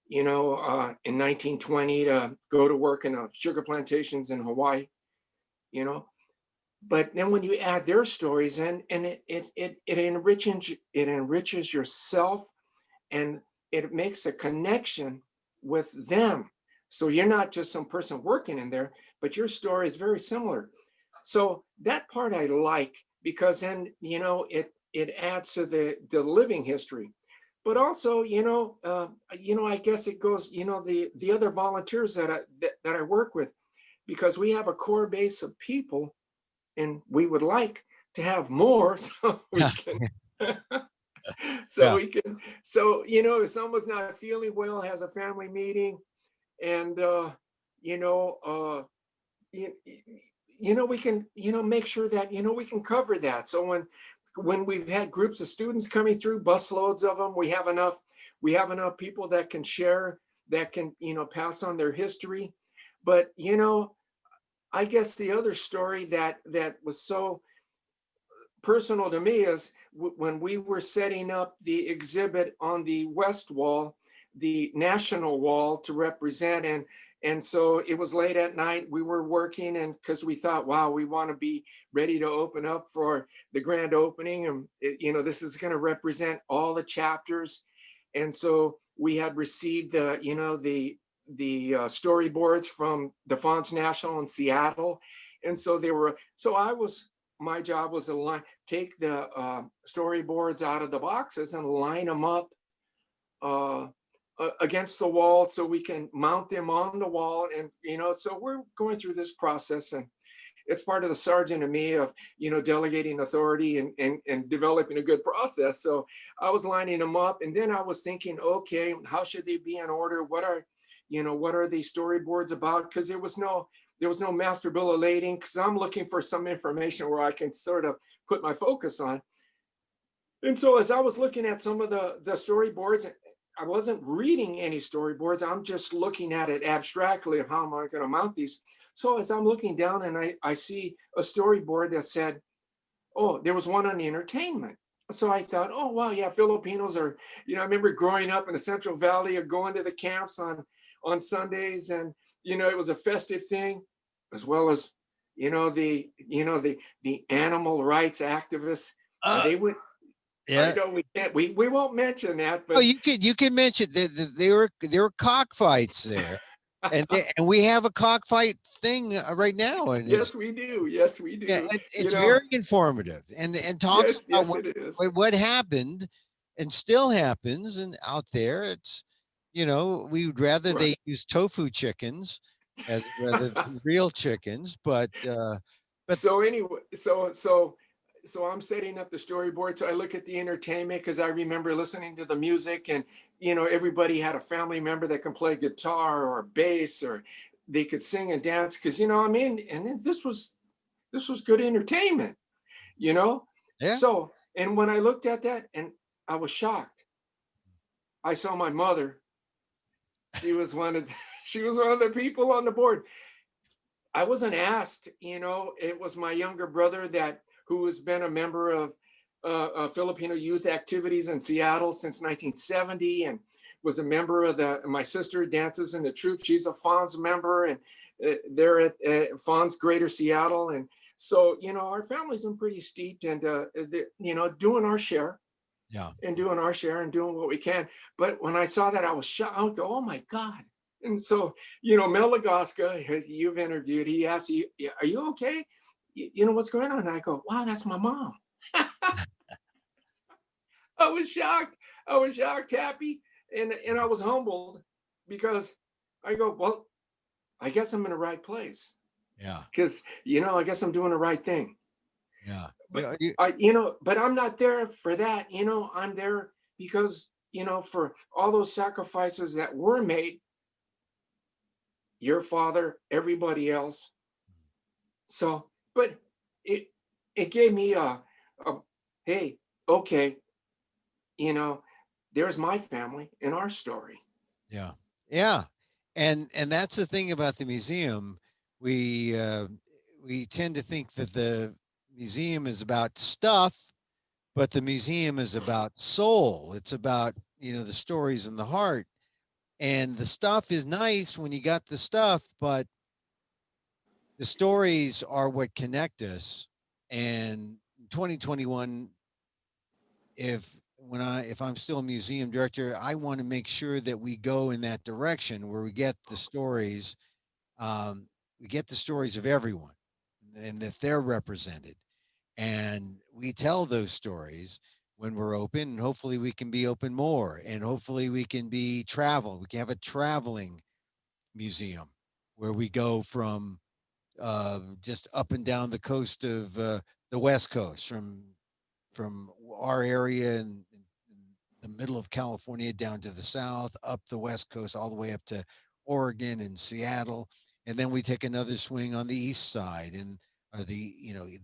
in 1920 to go to work in sugar plantations in Hawaii. You know, but then when you add their stories in, and it enriches yourself, and it makes a connection with them. So you're not just some person working in there, but your story is very similar. So that part I like, because then, it adds to the living history. But also, I guess it goes, the other volunteers that I work with, because we have a core base of people, and we would like to have more so we
Yeah.
can so
Yeah.
we can if someone's not feeling well, has a family meeting, and you know you, we can make sure that we can cover that. So when we've had groups of students coming through, busloads of them, we have enough people that can share, that can pass on their history. But I guess the other story that was so personal to me is when we were setting up the exhibit on the west wall, the national wall to represent, and so it was late at night. We were working, and because we thought, wow, we want to be ready to open up for the grand opening, and this is going to represent all the chapters, and so we had received the storyboards from the FANHS National in Seattle, and so they were. So my job was to take the storyboards out of the boxes and line them up uh, against the wall so we can mount them on the wall. And, so we're going through this process, and it's part of the sergeant in me of, delegating authority and developing a good process. So I was lining them up, and then I was thinking, okay, how should they be in order? What are these storyboards about? Because there was no master bill of lading, because I'm looking for some information where I can sort of put my focus on. And so as I was looking at some of the storyboards, I wasn't reading any storyboards. I'm just looking at it abstractly of how am I going to mount these. So as I'm looking down and I see a storyboard that said, oh, there was one on the entertainment. So I thought, oh, wow, yeah, Filipinos are, I remember growing up in the Central Valley or going to the camps on Sundays, and, it was a festive thing, as well as, the animal rights activists. They would, I
Yeah.
know we can't, we won't mention that,
Oh,
but
you can mention there were cockfights there, and we have a cockfight thing right now, and it's
yes, we do. Yes, we
yeah,
do.
it's very informative and talks
Yes,
about
yes, it is.
what happened and still happens and out there. It's we would rather
Right.
they use tofu chickens as rather than real chickens, but
So anyway, so I'm setting up the storyboard. So I look at the entertainment because I remember listening to the music, and everybody had a family member that can play guitar or bass, or they could sing and dance, because and then this was good entertainment, you know.
yeah,
So, and when I looked at that, and I was shocked. I saw my mother. She was one of she was one of the people on the board. I wasn't asked, it was my younger brother who has been a member of Filipino youth activities in Seattle since 1970, and was a member of my sister dances in the troop. She's a FANHS member, and they're at FANHS Greater Seattle. And so, our family's been pretty steeped, and, doing our share
yeah.
and doing our share and doing what we can. But when I saw that, I was shocked. I would go, oh my God. And so, Mel Lagoska, as you've interviewed, he asked, are you okay? You know what's going on? And I go, wow, that's my mom. I was shocked. I was shocked, happy, and I was humbled, because I go, well, I guess I'm in the right place,
Yeah,
because, I guess I'm doing the right thing.
yeah.
But but I'm not there for that. I'm there because, for all those sacrifices that were made, your father, everybody else. So, but it it gave me a hey, okay, you know, there's my family in our story.
Yeah. Yeah. And that's the thing about the museum. We we tend to think that the museum is about stuff, but the museum is about soul. It's about, the stories and the heart. And the stuff is nice when you got the stuff, but the stories are what connect us. And 2021, if I'm still a museum director, I want to make sure that we go in that direction where um, we get the stories of everyone, and that they're represented, and we tell those stories when we're open. And hopefully we can be open more, and hopefully we can we can have a traveling museum where we go from just up and down the coast of the West Coast, from our area in the middle of California down to the south, up the West Coast, all the way up to Oregon and Seattle, and then we take another swing on the east side and the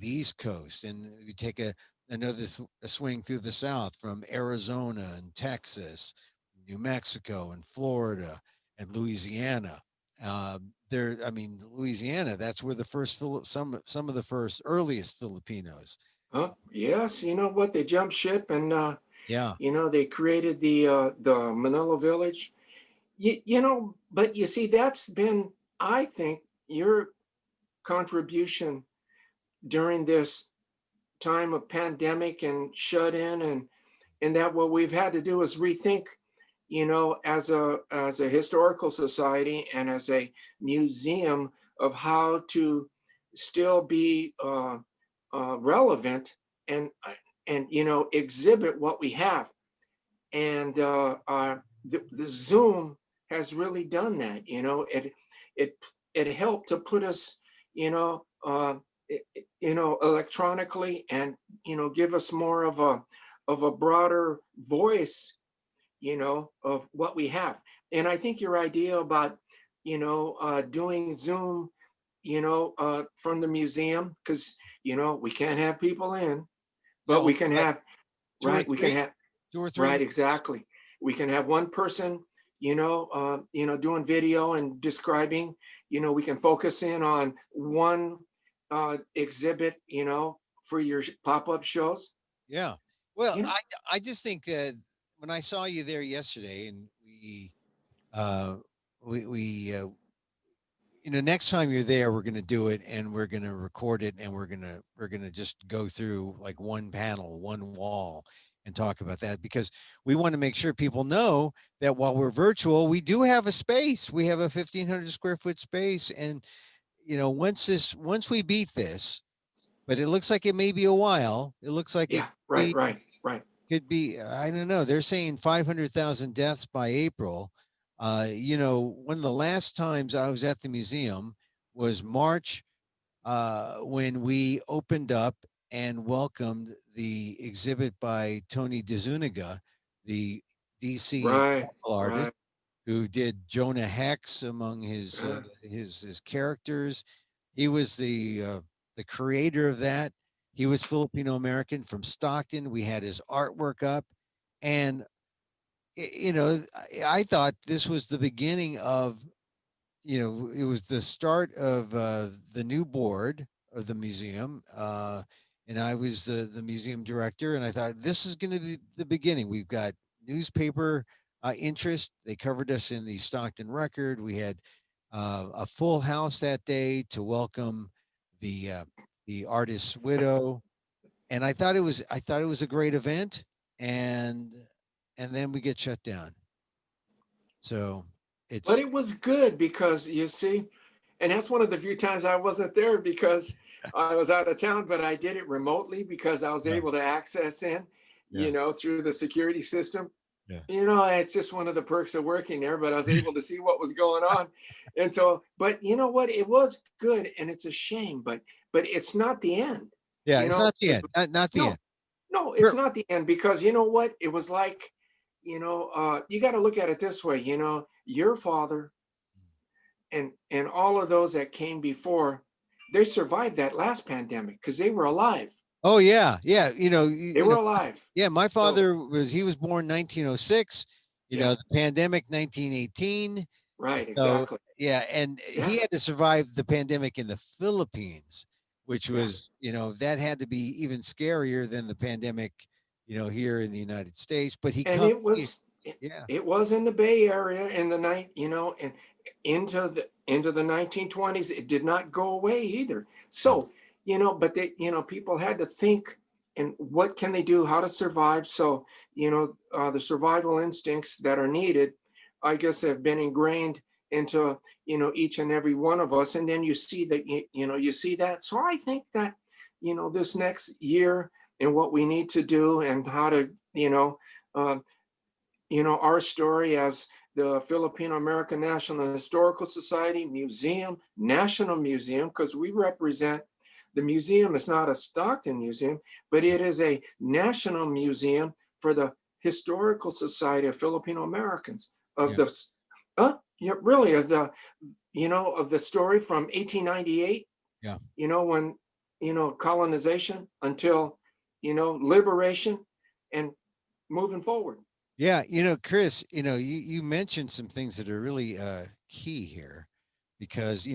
East Coast, and we take another a swing through the south from Arizona and Texas, New Mexico and Florida and Louisiana. there, I mean, Louisiana, that's where the first some of the first earliest Filipinos.
Huh? Yes, you know what? They jumped ship and
Yeah.
they created the Manila Village. But you see, that's been, I think, your contribution during this time of pandemic and shut in, and that what we've had to do is rethink, as a historical society and as a museum, of how to still be relevant and exhibit what we have. And the Zoom has really done that. It it helped to put us, electronically, and give us more of a broader voice, of what we have. And I think your idea about doing Zoom, from the museum, because we can't have people in,
Yeah.
but we can
Like
have,
two or
right, we can
three,
have,
2 or 3
right,
minutes.
exactly. We can have one person, doing video and describing. We can focus in on one exhibit, for your pop-up shows.
Yeah. Well,
You know,
I just think that when I saw you there yesterday, and uh we next time you're there, we're going to do it, and we're going to record it, and we're going to just go through like one panel, one wall, and talk about that, because we want to make sure people know that while we're virtual, we do have a space. We have a 1,500 square foot space, and once we beat this, but it looks like it may be a while. It looks like it
yeah, right, right, right.
could be, I don't know. They're saying 500,000 deaths by April. One of the last times I was at the museum was March, when we opened up and welcomed the exhibit by Tony DeZuniga, the DC
Right,
martial artist
right.
who did Jonah Hex among
Uh,
his characters. He was the creator of that. He was Filipino American from Stockton. We had his artwork up, and I thought this was the beginning of, it was the start of the new board of the museum. And I was the museum director, and I thought this is going to be the beginning. We've got newspaper interest. They covered us in the Stockton Record. We had a full house that day to welcome the uh, the artist's widow, and I thought it was a great event, and then we get shut down. So
but
it's
it was good because you see, and that's one of the few times I wasn't there because I was out of town, but I did it remotely because I was
yeah,
able to access in,
yeah,
through the security system.
yeah.
It's just one of the perks of working there, but I was able to see what was going on. And so, but you know what? It was good, and it's a shame, but it's not the end,
Yeah, it's not the
because
end. Not the
no,
end.
no, it's
We're
not the end, because you know what? It was like, you got to look at it this way, your father and all of those that came before, they survived that last pandemic because they were alive.
Oh yeah, yeah.
They were alive.
Yeah. My
So
father he was born 1906.
yeah,
The pandemic 1918.
right,
So
exactly.
yeah, and
Yeah.
he had to survive the pandemic in the Philippines, which
Yeah.
was that had to be even scarier than the pandemic, here in the United States. But he
And
comes.
it,
Yeah,
it was in the Bay Area in the night, and into the 1920s. It did not go away either.
no,
So, but they, people had to think, and what can they do, how to survive. So, the survival instincts that are needed, I guess, have been ingrained into, each and every one of us. And then you see that, you see that. So I think that, this next year, and what we need to do, and how to, uh, our story as the Filipino American National Historical Society Museum, National Museum, because we represent, the museum is not a Stockton museum, but it is a national museum for the Historical Society of Filipino Americans, of
yeah,
the, yeah, really, of the, of the story from 1898,
yeah.
when, colonization, until, liberation, and moving forward.
Yeah, Chris, you mentioned some things that are really key here. because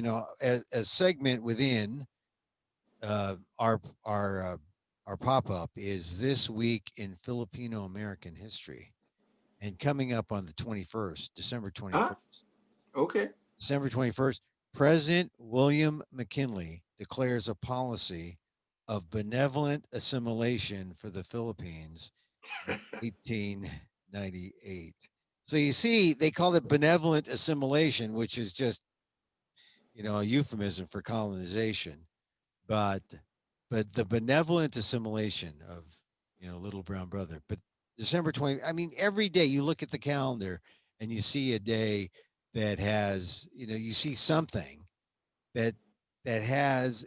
as segment within uh, our our uh, our pop up is this week in Filipino American history, and coming up on the 21st, December
Ah,
21st,
okay.
December 21st, President William McKinley declares a policy of benevolent assimilation for the Philippines in 1898. So you see, they call it benevolent assimilation, which is just a euphemism for colonization. But the benevolent assimilation of little brown brother. But December 20. I mean, every day you look at the calendar and you see a day that has you see something that has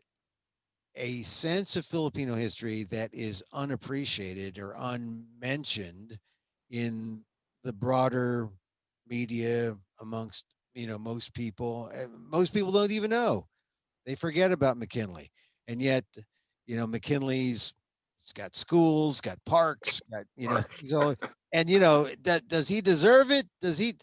a sense of Filipino history that is unappreciated or unmentioned in the broader media amongst most people. Most people don't even know. They forget about McKinley, and yet McKinley's got schools, got parks, got
Mark.
things all. And does he deserve it? Does he?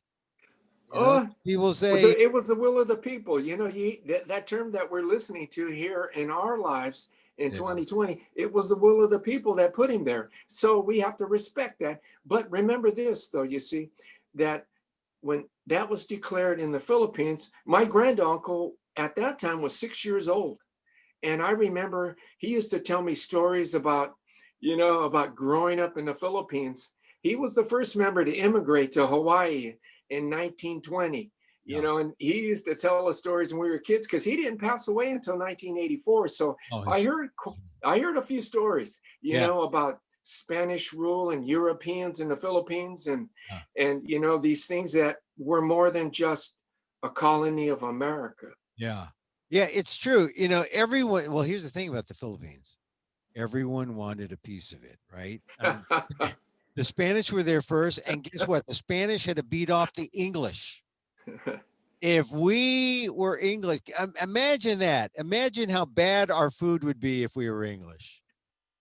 Oh,
People
well,
say
it was the will of the people. That term that we're listening to here in our lives in
yeah,
2020, it was the will of the people that put him there. So we have to respect that. But remember this, though, you see, that when that was declared in the Philippines, my granduncle at that time was 6 years old. And I remember he used to tell me stories about growing up in the Philippines. He was the first member to immigrate to Hawaii in 1920.
yeah.
And he used to tell us stories when we were kids because he didn't pass away until 1984. So
Oh,
I heard I heard a few stories,
yeah,
about Spanish rule and Europeans in the Philippines
yeah,
and these things that were more than just a colony of America.
yeah, yeah. It's true. Everyone. Well, here's the thing about the Philippines. Everyone wanted a piece of it, right? I mean, the Spanish were there first, and guess what? The Spanish had to beat off the English. If we were English, imagine that. Imagine how bad our food would be if we were English.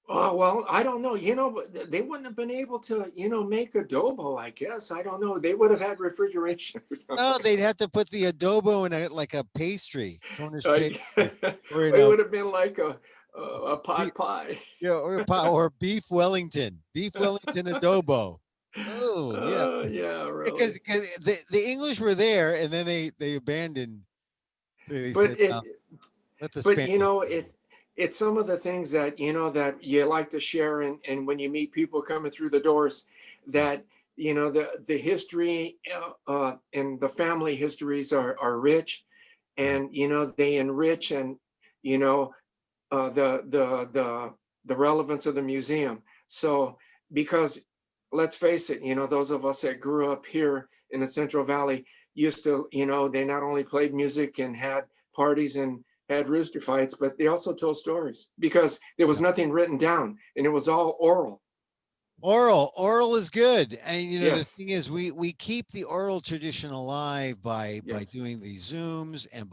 Oh, well, I don't know. But they wouldn't have been able to, make adobo, I guess. I don't know. They would have had refrigeration or
No,
something.
they'd have to put the adobo in like a pastry, Cornish
Like,
pastry, or
it would have been like a pot pie.
or beef Wellington adobo. Oh yeah,
Yeah,
because
really.
the English were there, and then they abandoned. They said,
But
no, let the
but
Spanish.
it's some of the things that that you like to share, and when you meet people coming through the doors,
Yeah,
that the history and the family histories are rich,
yeah,
and they enrich, and you know the relevance of the museum. So because let's face it, those of us that grew up here in the Central Valley used to, they not only played music and had parties and had rooster fights, but they also told stories because there was
yeah.
nothing written down and it was all oral.
Oral is good, and the
Yes,
thing is, we keep the oral tradition alive by
yes,
doing these Zooms and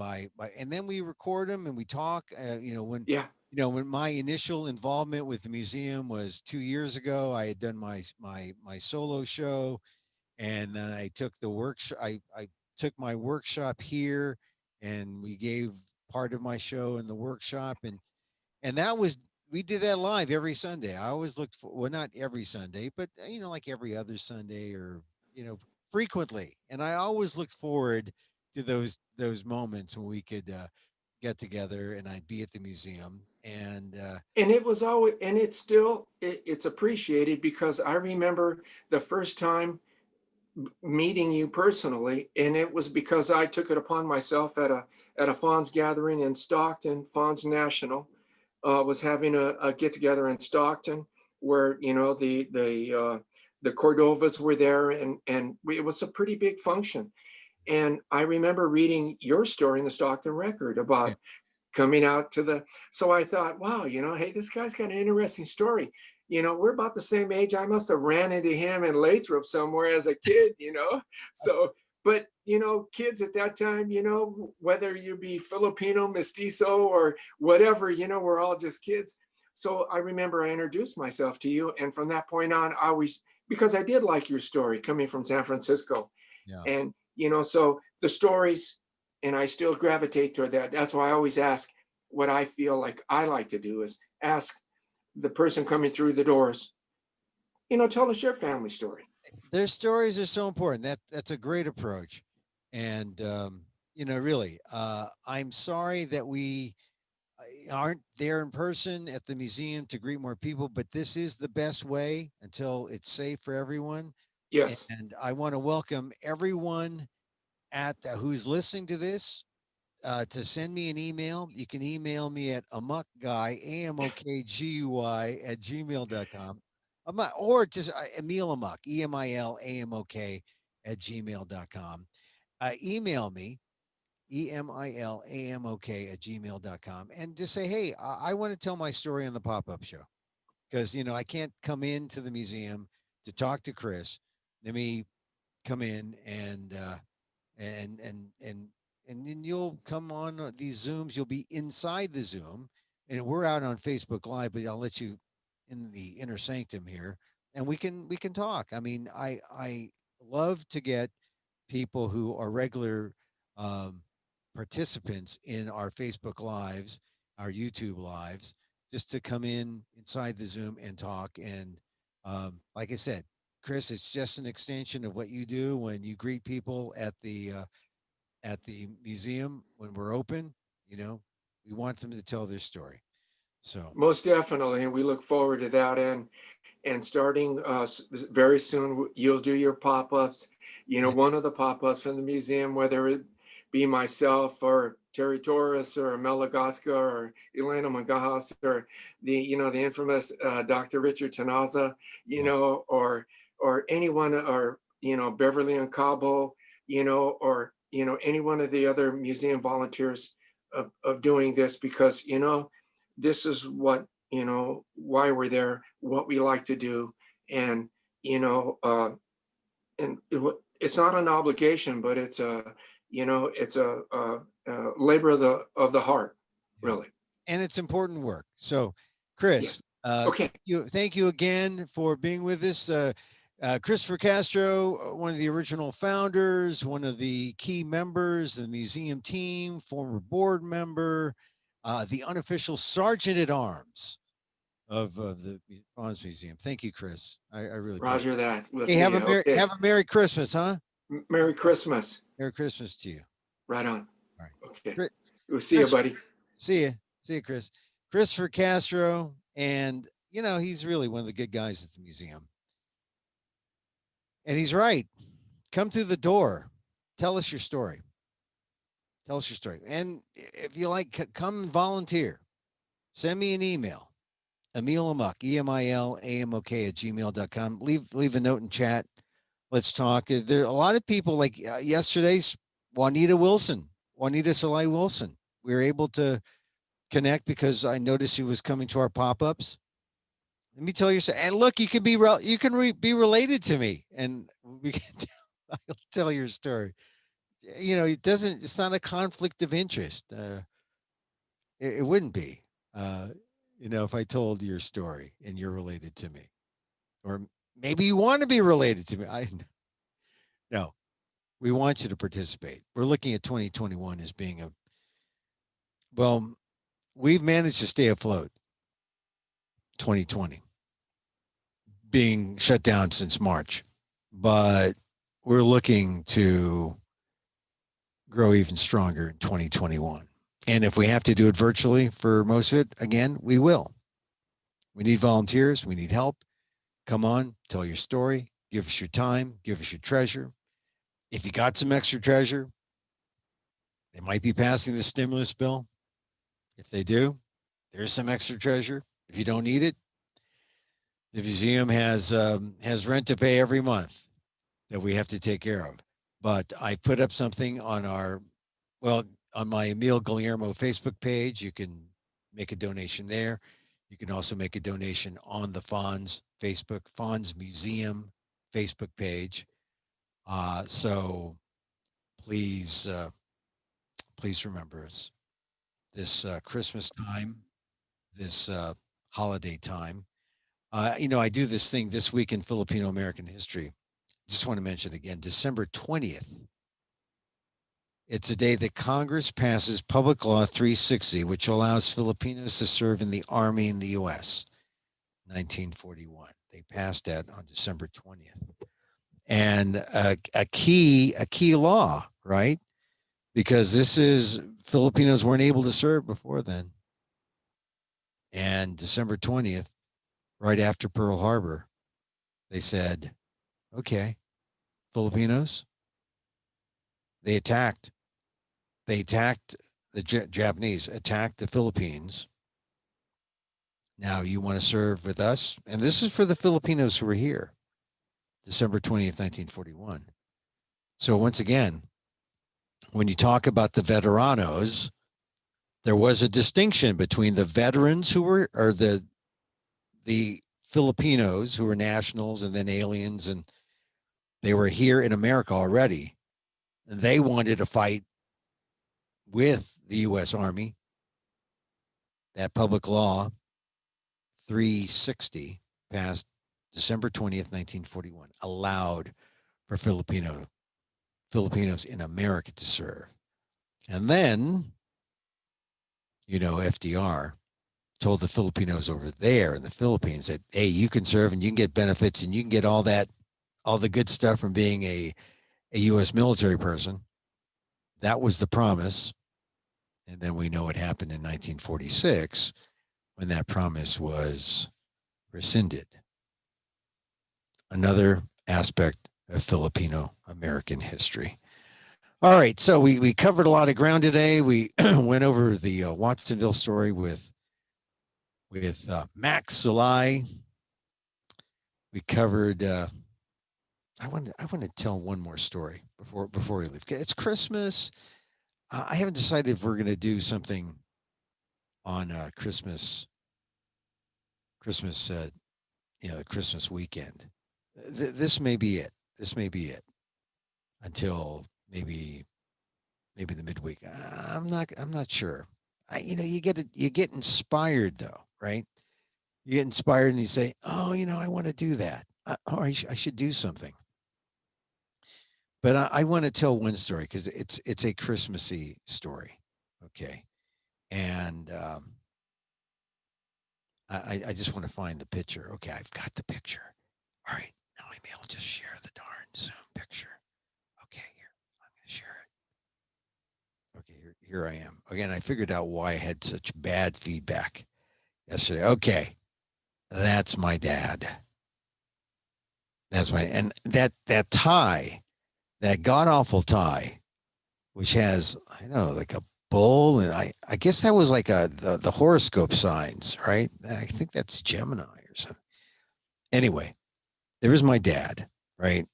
and then we record them and we talk.
yeah.
When my initial involvement with the museum was 2 years ago, I had done my solo show, and then I took the workshop. I took my workshop here, and we gave part of my show in the workshop, and that was we did that live every Sunday. I always looked for, well, not every Sunday, but like every other Sunday, or frequently. And I always looked forward to those moments when we could get together, and I'd be at the museum. And
And it was always, and it's still, it's appreciated because I remember the first time meeting you personally, and it was because I took it upon myself at a FANHS gathering in Stockton. FANHS National was having a get together in Stockton, where the Cordovas were there, and it was a pretty big function. And I remember reading your story in the Stockton Record
yeah,
about coming out to the, so I thought, wow, hey, this guy's got an interesting story. We're about the same age. I must have ran into him in Lathrop somewhere as a kid. So, but kids at that time, whether you be Filipino, mestizo, or whatever, we're all just kids. So I remember I introduced myself to you, and from that point on, I always, because I did like your story coming from San Francisco,
yeah,
and so the stories, and I still gravitate toward that. That's why I always ask what I feel like I like to do is ask the person coming through the doors, tell us your family story.
Their stories are so important. That's a great approach. And really, I'm sorry that we aren't there in person at the museum to greet more people, but this is the best way until it's safe for everyone.
Yes.
And I want to welcome everyone at who's listening to this to send me an email. You can email me at amokguy, AMOKGUY at gmail.com. Or just Emil Amok, EMILAMOK at gmail.com. Email me, EMILAMOK at gmail.com, and just say, hey, I want to tell my story on the pop up show. Because, I can't come into the museum to talk to Chris. Let me come in and and and and then you'll come on these Zooms. You'll be inside the Zoom, and we're out on Facebook Live. But I'll let you in the inner sanctum here, and we can talk. I mean, I love to get people who are regular um, participants in our Facebook Lives, our YouTube Lives, just to come in inside the Zoom and talk. And like I said, Chris, it's just an extension of what you do when you greet people at the museum when we're open. You know, we want them to tell their story. So
Most definitely, and we look forward to that. And starting very soon, you'll do your pop-ups. One of the pop-ups from the museum, whether it be myself or Terry Torres or Melagaska or Elena Magajas or the infamous Dr. Richard Tanaza,
yeah,
or anyone, or Beverly and Cabo, or any one of the other museum volunteers of doing this, because this is what, why we're there, what we like to do. And you know and it's not an obligation, but it's a labor of the heart,
yeah,
really.
and it's important work. So, Chris,
Yes. Okay.
thank you again for being with us. Christopher Castro, one of the original founders, one of the key members of the museum team, former board member, the unofficial sergeant at arms of the FANHS Museum. Thank you, Chris. I really appreciate
Roger that. We'll
it. Hey,
see you. Okay.
have a Merry Christmas, huh?
Merry Christmas.
Merry Christmas to you.
Right on.
All right.
Okay.
Chris,
We'll see you, buddy.
see you. See you, Chris. Christopher Castro. And, he's really one of the good guys at the museum. And he's right. Come through the door. Tell us your story. Tell us your story. And if you like, come volunteer. Send me an email. Emil Amok, EMILAMOK at gmail.com. Leave a note in chat. Let's talk. There are a lot of people like yesterday's Juanita Salai Wilson. We were able to connect because I noticed she was coming to our pop-ups. Let me tell you, and look, you can be related to me, and we can I'll tell your story. It's not a conflict of interest. It wouldn't be, uh, if I told your story and you're related to me, or maybe you want to be related to me. No, we want you to participate. We're looking at 2021 as being well, we've managed to stay afloat 2020, being shut down since March, but we're looking to grow even stronger in 2021. And if we have to do it virtually for most of it, again, we will. We need volunteers. We need help. Come on, tell your story. Give us your time. Give us your treasure. If you got some extra treasure, they might be passing the stimulus bill. If they do, there's some extra treasure. If you don't need it, the museum has rent to pay every month that we have to take care of. But I put up something on my Emil Guillermo Facebook page. You can make a donation there. You can also make a donation on the FANHS Museum Facebook page. So please remember us this Christmas time, this holiday time. I do this thing this week in Filipino American history. Just want to mention again, December 20th It's a day that Congress passes Public Law 360, which allows Filipinos to serve in the Army in the U.S. 1941. They passed that on December 20th. And a key law, right? Because this is Filipinos weren't able to serve before then. And December 20th, right after Pearl Harbor, they said, okay, Filipinos, they attacked. They attacked the Japanese, attacked the Philippines. Now you want to serve with us? And this is for the Filipinos who were here, December 20th, 1941. So once again, when you talk about the veteranos, there was a distinction between the veterans who were, or the Filipinos who were nationals and then aliens, and they were here in America already. And they wanted to fight with the U.S. Army. That Public Law 360 passed December 20th, 1941, allowed for Filipinos in America to serve. And then, FDR told the Filipinos over there in the Philippines that, hey, you can serve and you can get benefits and you can get all the good stuff from being a U.S. military person. That was the promise. And then we know what happened in 1946 when that promise was rescinded. Another aspect of Filipino American history. All right, so we covered a lot of ground today. We went over the Watsonville story with Max Salai. We covered. I want to tell one more story before we leave. It's Christmas. I haven't decided if we're going to do something on Christmas. The Christmas weekend. This may be it. This may be it until maybe the midweek. I'm not sure. You get inspired though, right? You get inspired and you say, oh, I want to do that. I should do something. But I want to tell one story because it's a Christmassy story. Okay. And I just want to find the picture. Okay, I've got the picture. All right, now Emil, just share the darn Zoom picture. Okay, here, I'm going to share it. Okay, here I am. Again, I figured out why I had such bad feedback yesterday. Okay, that's my dad. And that tie, that god awful tie, which has, I don't know, like a bull, and I guess that was like the horoscope signs, right? I think that's Gemini or something. Anyway, there was my dad, right?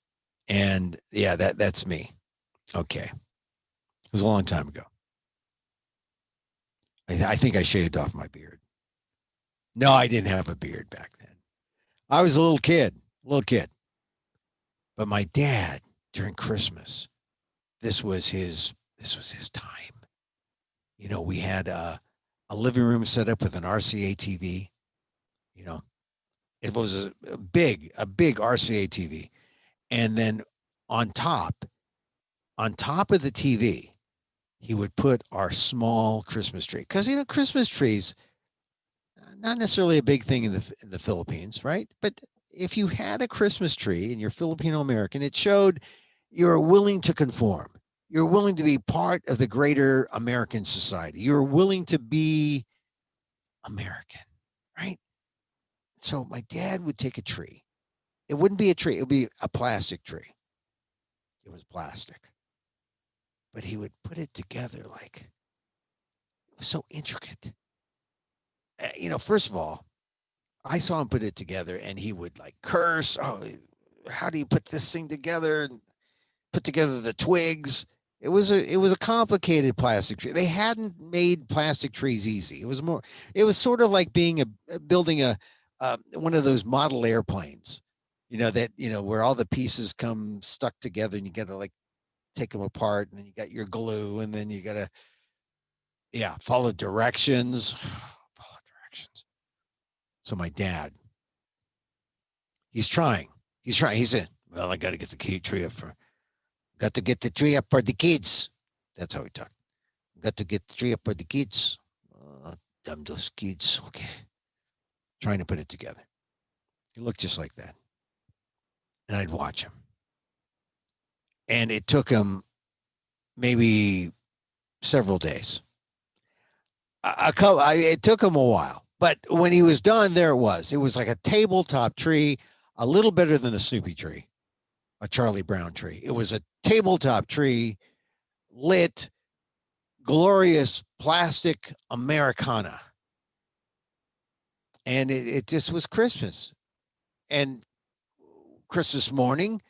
And yeah, that's me. Okay. It was a long time ago. I think I shaved off my beard. No, I didn't have a beard back then. I was a little kid. But my dad, during Christmas, this was his time. We had a living room set up with an RCA TV. It was a big RCA TV. And then on top of the TV, he would put our small Christmas tree. Because Christmas trees, not necessarily a big thing in the Philippines, right? But if you had a Christmas tree and you're Filipino American, it showed you're willing to conform. You're willing to be part of the greater American society. You're willing to be American, right? So my dad would take a tree. It wouldn't be a tree. It would be a plastic tree. It was plastic. But he would put it together like it was so intricate. First of all, I saw him put it together and he would like curse. Oh, how do you put this thing together? And put together the twigs. It was a complicated plastic tree. They hadn't made plastic trees easy. It was sort of like building a one of those model airplanes, where all the pieces come stuck together and you got to like take them apart and then you got your glue and then you got to, follow directions. Follow directions. So my dad, he's trying. He said, well, I got to get the tree up for the kids. That's how he talked. Got to get the tree up for the kids. Damn those kids. Okay. Trying to put it together. He looked just like that. And I'd watch him. And it took him maybe several days. It took him a while. But when he was done, there it was. It was like a tabletop tree, a little better than a Snoopy tree, a Charlie Brown tree. It was a tabletop tree, lit, glorious plastic Americana. And it just was Christmas. And Christmas morning,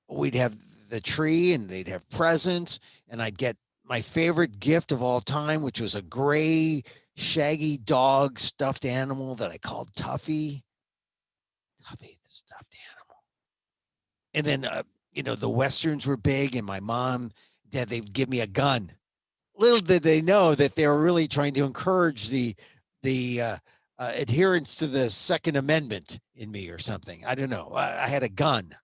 we'd have the tree and they'd have presents. And I'd get my favorite gift of all time, which was a gray, shaggy dog stuffed animal that I called Tuffy. Tuffy, the stuffed animal. And then, the Westerns were big, and my mom, dad, they'd give me a gun. Little did they know that they were really trying to encourage the adherence to the Second Amendment in me or something. I don't know. I had a gun,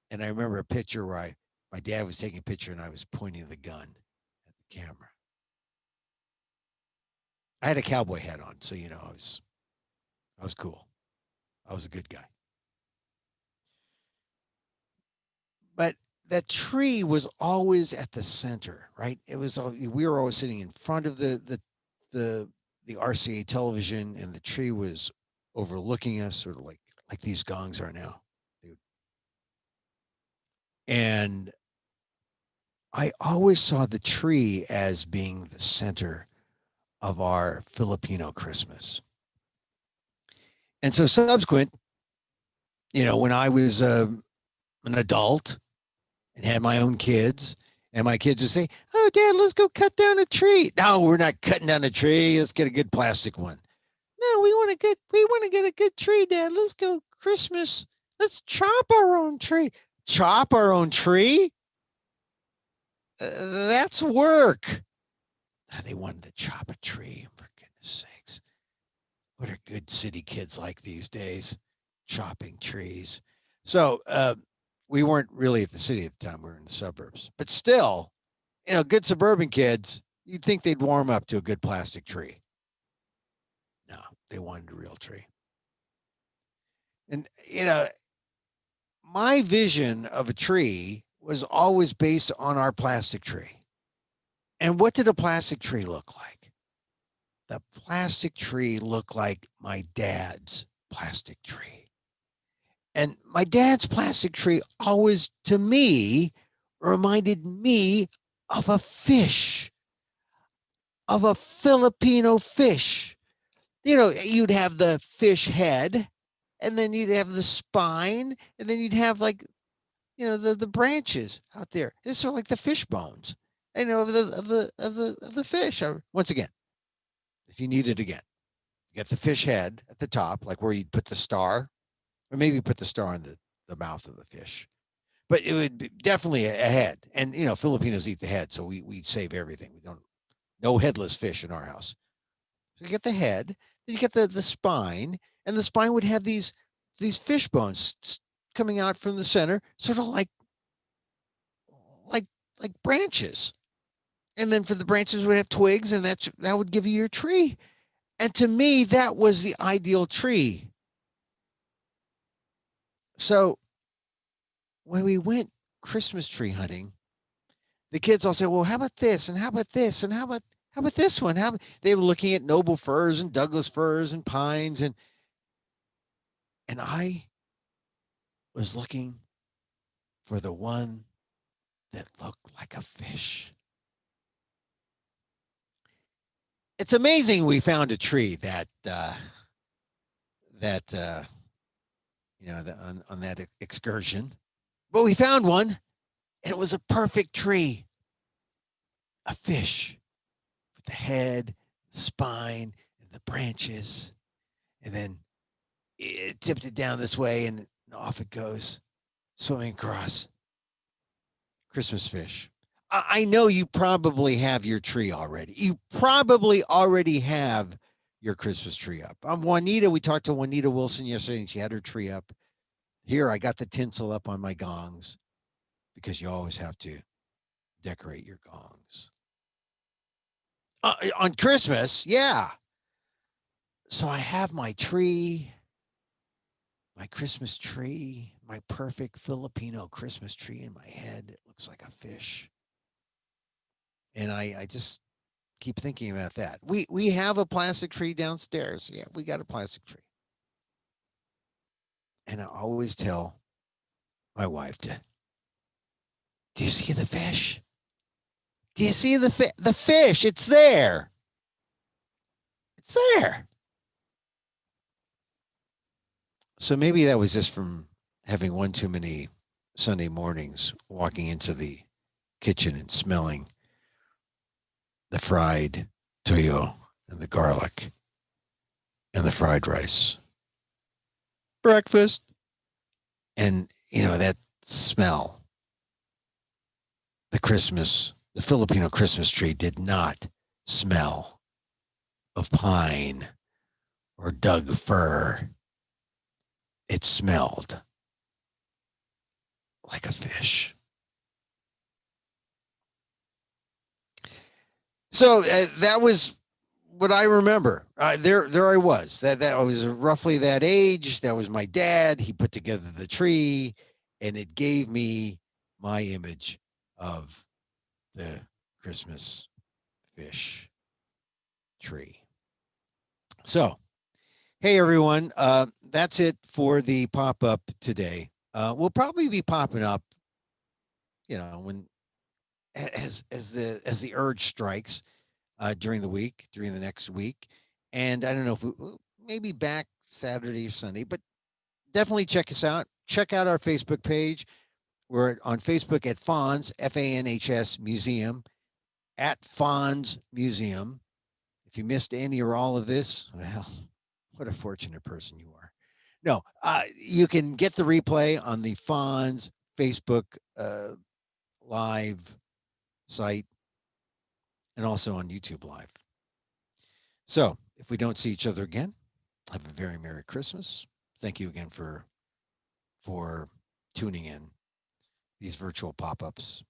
and I remember a picture where my dad was taking a picture, and I was pointing the gun at the camera. I had a cowboy hat on, so I was cool. I was a good guy. But that tree was always at the center, right? We were always sitting in front of the RCA television, and the tree was overlooking us, sort of like these gongs are now. And I always saw the tree as being the center of our Filipino Christmas. And so subsequent, when I was an adult and had my own kids, and my kids would say, "Oh, Dad, let's go cut down a tree." No, we're not cutting down a tree. Let's get a good plastic one. No, we want to get a good tree, Dad. Let's go Christmas. Let's chop our own tree. Chop our own tree? That's work. They wanted to chop a tree, for goodness sakes. What are good city kids like these days? Chopping trees. So we weren't really at the city at the time. We were in the suburbs. But still, good suburban kids, you'd think they'd warm up to a good plastic tree. No, they wanted a real tree. And, my vision of a tree was always based on our plastic tree. And what did a plastic tree look like? The plastic tree looked like my dad's plastic tree. And my dad's plastic tree always, to me, reminded me of a fish, of a Filipino fish. You'd have the fish head, and then you'd have the spine, and then you'd have the branches out there. It's sort of like the fish bones, of the fish. Once again, if you need it again, you got the fish head at the top, like where you'd put the star, or maybe put the star in the mouth of the fish. But it would be definitely a head. And Filipinos eat the head, so we save everything. We don't no headless fish in our house. So you get the head, then you get the spine, and the spine would have these fish bones coming out from the center, sort of like branches. And then for the branches would have twigs, and that would give you your tree. And to me, that was the ideal tree. So when we went Christmas tree hunting, the kids all say, "Well, how about this? And how about this? And how about this one?" They were looking at noble firs and Douglas firs and pines, and I was looking for the one that looked like a fish. It's amazing we found a tree that on that excursion, but we found one, and it was a perfect tree, a fish with the head, the spine, and the branches, and then it tipped it down this way, and off it goes, swimming across. Christmas fish. I know you probably have your tree already. You probably already have your Christmas tree up. Juanita, we talked to Juanita Wilson yesterday, and she had her tree up. Here, I got the tinsel up on my gongs, because you always have to decorate your gongs. On Christmas, yeah. So I have my tree, my Christmas tree, my perfect Filipino Christmas tree in my head. It looks like a fish. And I just keep thinking about that. We have a plastic tree downstairs. Yeah, we got a plastic tree. And I always tell my wife to, do you see the fish? Do you see the fish? It's there. It's there. So maybe that was just from having one too many Sunday mornings, walking into the kitchen and smelling the fried toyo and the garlic and the fried rice. Breakfast. And, that smell, the Filipino Christmas tree did not smell of pine or Doug fir. It smelled like a fish. So that was what I remember. There I was. That was roughly that age. That was my dad. He put together the tree, and it gave me my image of the Christmas fish tree. So, hey everyone, that's it for the pop up today. We'll probably be popping up, when as the urge strikes during the next week, and I don't know if maybe back Saturday or Sunday, but definitely check us out. Check out our Facebook page. We're on Facebook at FANHS FANHS Museum at FANHS Museum. If you missed any or all of this, well, what a fortunate person you are. No, you can get the replay on the FANHS Facebook live site and also on YouTube Live. So if we don't see each other again, have a very Merry Christmas. Thank you again for tuning in these virtual pop-ups,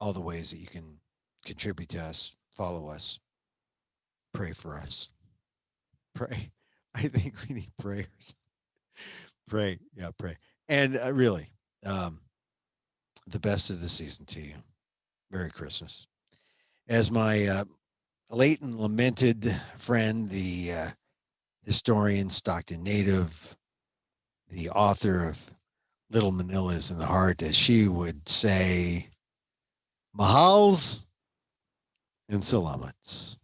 all the ways that you can contribute to us, follow us, pray for us. Pray. I think we need prayers. Pray. Yeah, pray. And really, the best of the season to you. Merry Christmas. As my late and lamented friend, the historian, Stockton native, the author of Little Manila's in the Heart, as she would say, Mahals and Salamats.